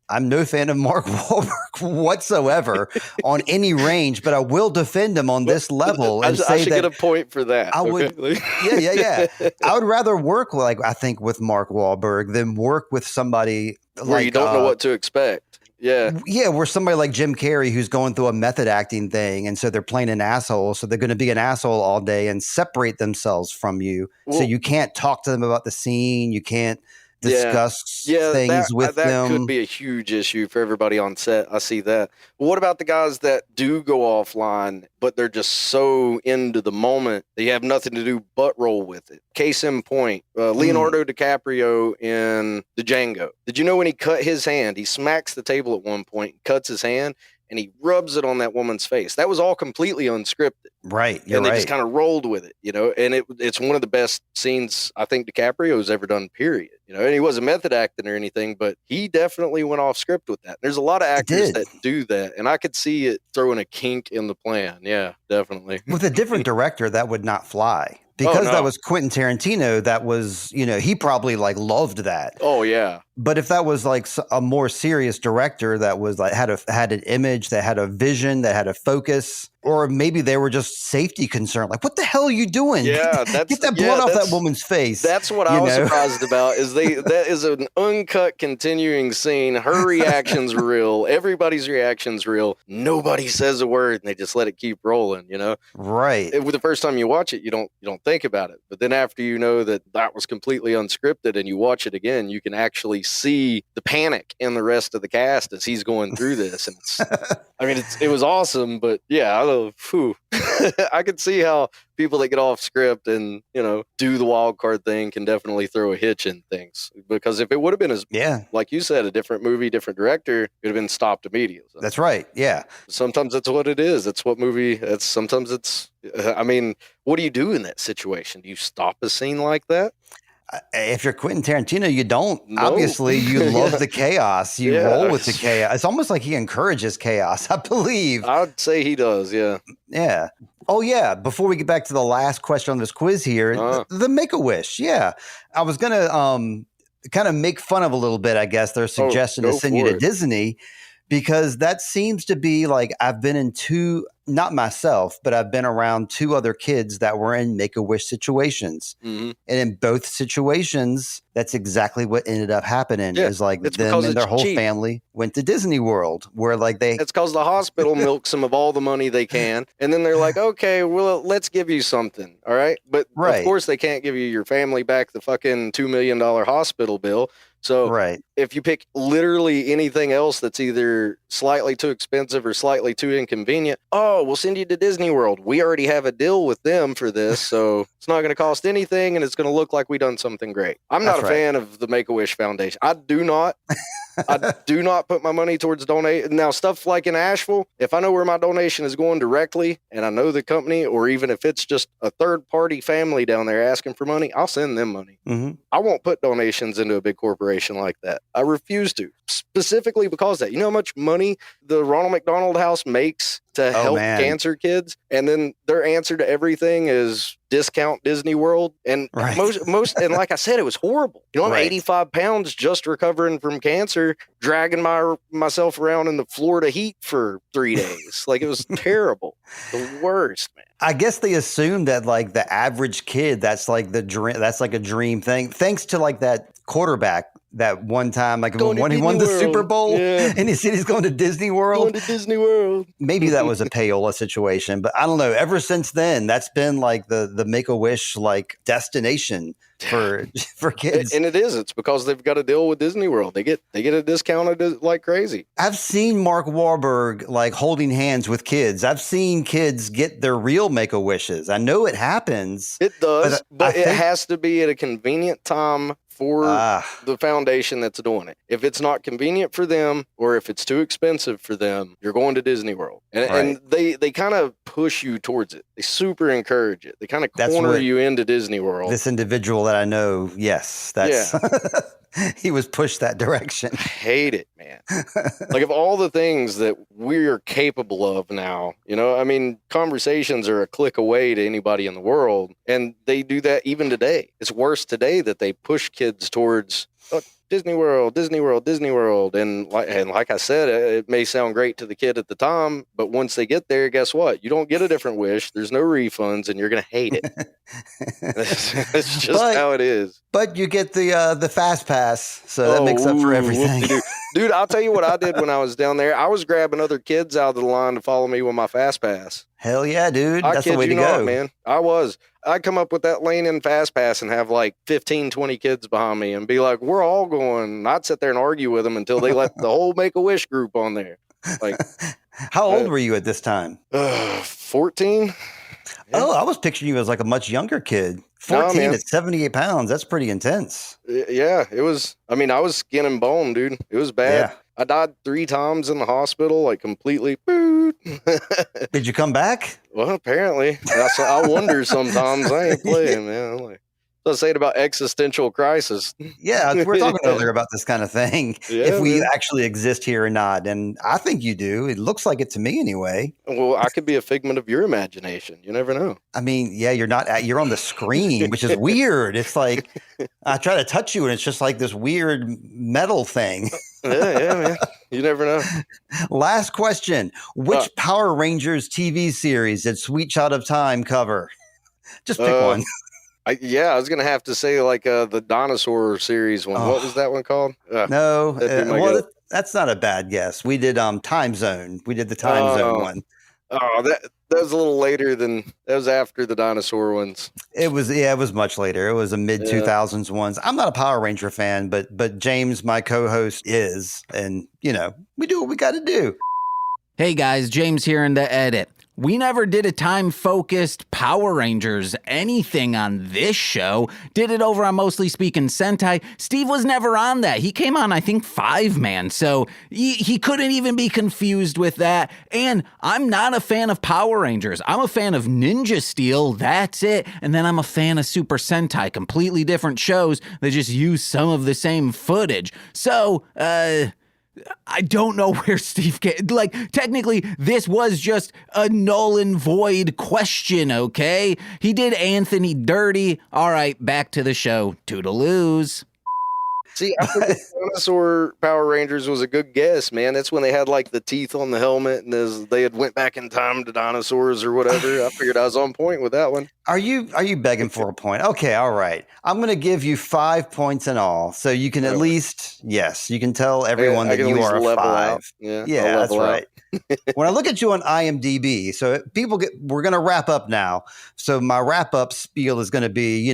I'm no fan of Mark Wahlberg whatsoever on any range, but I will defend him on this level. And I should get a point for that. I would, yeah. I would rather work with Mark Wahlberg than work with somebody where you don't know what to expect. Yeah, we're somebody like Jim Carrey who's going through a method acting thing, and so they're playing an asshole, so they're going to be an asshole all day and separate themselves from you. So you can't talk to them about the scene. You can't, discuss things with that them. could be a huge issue for everybody on set. I see that. But what about the guys that do go offline, but they're just so into the moment they have nothing to do but roll with it? Case in point, Leonardo DiCaprio in the Django. Did you know when he cut his hand, he smacks the table at one point, cuts his hand, and he rubs it on that woman's face? That was all completely unscripted. Right. And they just kind of rolled with it, and it's one of the best scenes I think DiCaprio's ever done, period. And he wasn't method acting or anything, but he definitely went off script with that. There's a lot of actors that do that, and I could see it throwing a kink in the plan. Yeah, definitely. With a different director, that would not fly. Because that was Quentin Tarantino, that was, he probably like loved that. Oh, yeah. But if that was like a more serious director that was like had an image, that had a vision, that had a focus, or maybe they were just safety concerned. Like, what the hell are you doing? Yeah, get that blood off that woman's face. That's what I was surprised about. That is an uncut, continuing scene. Her reaction's real. Everybody's reaction's real. Nobody says a word, and they just let it keep rolling. Right. The first time you watch it, you don't think about it. But then after you know that was completely unscripted, and you watch it again, you can actually see the panic in the rest of the cast as he's going through this. And it was awesome. But yeah, I could see how people that get off script and do the wild card thing can definitely throw a hitch in things, because if it would have been like you said, a different movie, different director, it would have been stopped immediately. That's right. Yeah. Sometimes that's what it is. Sometimes it's what do you do in that situation? Do you stop a scene like that? If you're Quentin Tarantino, you don't. No. Obviously, you love the chaos. You roll with the chaos. It's almost like he encourages chaos, I believe. I'd say he does, yeah. Yeah. Oh, yeah. Before we get back to the last question on this quiz here, the Make-A-Wish. Yeah. I was going to kind of make fun of a little bit, I guess, their suggestion to send you to Disney, because that seems to be like I've been in not myself, but I've been around two other kids that were in Make-A-Wish situations. Mm-hmm. And in both situations, that's exactly what ended up happening. Is like them and their whole family went to Disney World, where like it's because the hospital milks them of all the money they can. And then they're like, okay, well, let's give you something. All right. But of course they can't give you your family back the fucking $2 million hospital bill. So if you pick literally anything else that's either slightly too expensive or slightly too inconvenient, we'll send you to Disney World. We already have a deal with them for this, so it's not going to cost anything, and it's going to look like we done something great. I'm not a fan of the Make-A-Wish Foundation. I do not put my money towards donate. Now, stuff like in Asheville, if I know where my donation is going directly, and I know the company, or even if it's just a third-party family down there asking for money, I'll send them money. Mm-hmm. I won't put donations into a big corporation like that. I refuse to, specifically because of that. You know how much money the Ronald McDonald House makes to help cancer kids? And then their answer to everything is discount Disney World. And most, and like I said, it was horrible. I'm 85 pounds just recovering from cancer, dragging myself around in the Florida heat for 3 days. Like, it was terrible. The worst, man. I guess they assume that like the average kid, that's like the dream. That's like a dream thing. Thanks to like that quarterback that one time, like when he won the Super Bowl and he said he's going to Disney World. Going to Disney World. Maybe that was a payola situation, but I don't know. Ever since then, that's been like the Make-A-Wish like destination for kids. And it is. It's because they've got a deal with Disney World. They get a discounted like crazy. I've seen Mark Wahlberg like holding hands with kids. I've seen kids get their real Make-A-Wishes. I know it happens. It does, but it has to be at a convenient time for the foundation that's doing it. If it's not convenient for them, or if it's too expensive for them, you're going to Disney World. And they kind of push you towards it. They super encourage it. They kind of corner you into Disney World. This individual that I know, yes, he was pushed that direction. I hate it, man. Like, of all the things that we're capable of now, conversations are a click away to anybody in the world. And they do that even today. It's worse today that they push kids towards Disney World, Disney World, Disney World. And like I said, it may sound great to the kid at the time, but once they get there, guess what? You don't get a different wish. There's no refunds, and you're going to hate it. It's just how it is. But you get the fast pass, so that makes up for everything. Dude, I'll tell you what I did when I was down there. I was grabbing other kids out of the line to follow me with my fast pass. Hell yeah, dude. That's the way to go. Man. I'd come up with that lane in fast pass and have like 15, 20 kids behind me and be like, we're all going. I'd sit there and argue with them until they let the whole Make-A-Wish group on there. Like, how old were you at this time? 14. Yeah. Oh, I was picturing you as like a much younger kid. 14 at 78 pounds. That's pretty intense. Yeah, it was. I mean, I was skin and bone, dude. It was bad. Yeah. I died 3 times in the hospital, like completely. Did you come back? Well, apparently. I wonder sometimes. I ain't playing, man. I'm like, I was saying about existential crisis. Yeah, we were talking earlier about this kind of thing. Yeah, if we actually exist here or not. And I think you do. It looks like it to me anyway. Well, I could be a figment of your imagination. You never know. I mean, yeah, you're on the screen, which is weird. It's like I try to touch you and it's just like this weird metal thing. Yeah, man. You never know. Last question. Which Power Rangers TV series did Sweet Child of Time cover? Just pick one. I was gonna have to say like the dinosaur series one. What was that one called? No, that's not a bad guess. We did Time Zone. We did the Time Zone one. Oh, that was a little later that was after the dinosaur ones. It was much later. It was a mid 2000s ones. I'm not a Power Ranger fan, but James, my co-host, is, and we do what we got to do. Hey guys, James here in the edit. We never did a time-focused Power Rangers anything on this show. Did it over on Mostly Speaking Sentai. Steve was never on that. He came on, I think, 5-man, so he couldn't even be confused with that. And I'm not a fan of Power Rangers. I'm a fan of Ninja Steel, that's it. And then I'm a fan of Super Sentai, completely different shows that just use some of the same footage. So, I don't know where Steve came. Like, technically, this was just a null and void question, okay? He did Anthony dirty. All right, back to the show. Toodaloos. See, I think Dinosaur Power Rangers was a good guess, man. That's when they had like the teeth on the helmet, and they had went back in time to dinosaurs or whatever. I figured I was on point with that one. Are you begging for a point? Okay, all right. I'm going to give you 5 points in all, so you can at least, yes, you can tell everyone that you are a 5. Out. Yeah, that's right. When I look at you on IMDb, so we're going to wrap up now. So my wrap up spiel is going to be,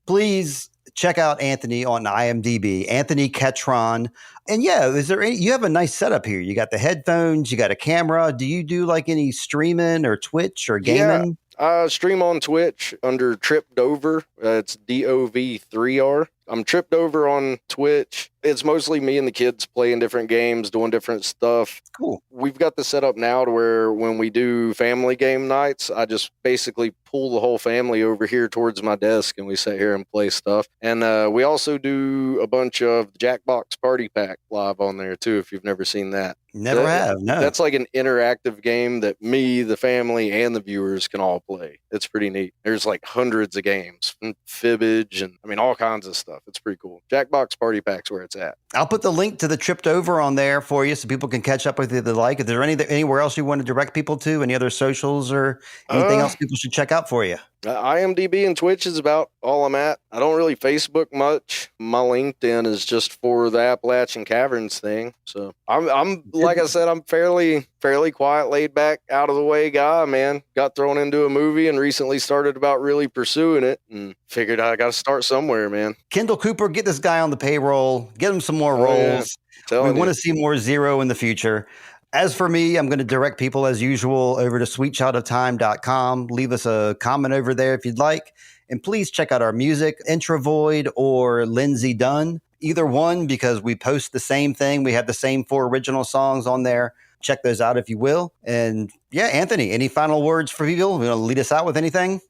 please check out Anthony on IMDb, Anthony Ketron. And yeah, you have a nice setup here. You got the headphones, you got a camera. Do you do like any streaming or Twitch or gaming? Yeah, stream on Twitch under Tripped Over. It's DOV3R. I'm Tripped Over on Twitch. It's mostly me and the kids playing different games, doing different stuff. Cool. We've got the setup now to where when we do family game nights, I just basically pull the whole family over here towards my desk and we sit here and play stuff. And we also do a bunch of Jackbox Party Pack live on there too, if you've never seen that. Never have, no. That's like an interactive game that me, the family, and the viewers can all play. It's pretty neat. There's like hundreds of games, fibbage, and all kinds of stuff. It's pretty cool. Jackbox Party Pack's where it's at. I'll put the link to the Tripped Over on there for you so people can catch up with you if they like. Is there anywhere else you want to direct people to? Any other socials or anything else people should check out for you? IMDb and Twitch is about all I'm at. I don't really Facebook much. My LinkedIn is just for the Appalachian Caverns thing. So I'm like I said, I'm fairly quiet, laid back, out of the way guy, man. Got thrown into a movie and recently started about really pursuing it and figured I got to start somewhere, man. Kendall Cooper, get this guy on the payroll. Get him some more roles. We want to see more Zero in the future. As for me, I'm going to direct people as usual over to sweetchildoftime.com. Leave us a comment over there if you'd like. And please check out our music, Introvoid or Lindsey Dunn. Either one, because we post the same thing. We have the same 4 original songs on there. Check those out if you will. And yeah, Anthony, any final words for people? You want to lead us out with anything?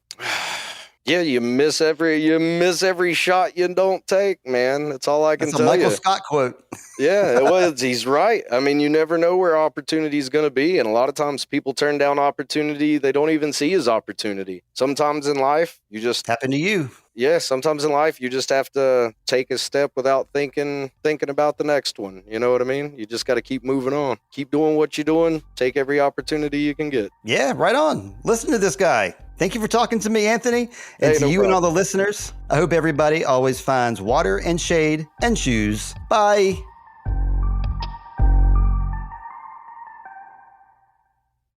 Yeah, you miss every shot you don't take, man. That's all I can tell you. That's a Michael Scott quote. Yeah, it was. He's right. I mean, you never know where opportunity is going to be. And a lot of times people turn down opportunity they don't even see as opportunity. Sometimes in life, you just... Happened to you. Yeah, sometimes in life, you just have to take a step without thinking about the next one. You know what I mean? You just got to keep moving on. Keep doing what you're doing. Take every opportunity you can get. Yeah, right on. Listen to this guy. Thank you for talking to me, Anthony. And to you and all the listeners, I hope everybody always finds water and shade and shoes. Bye.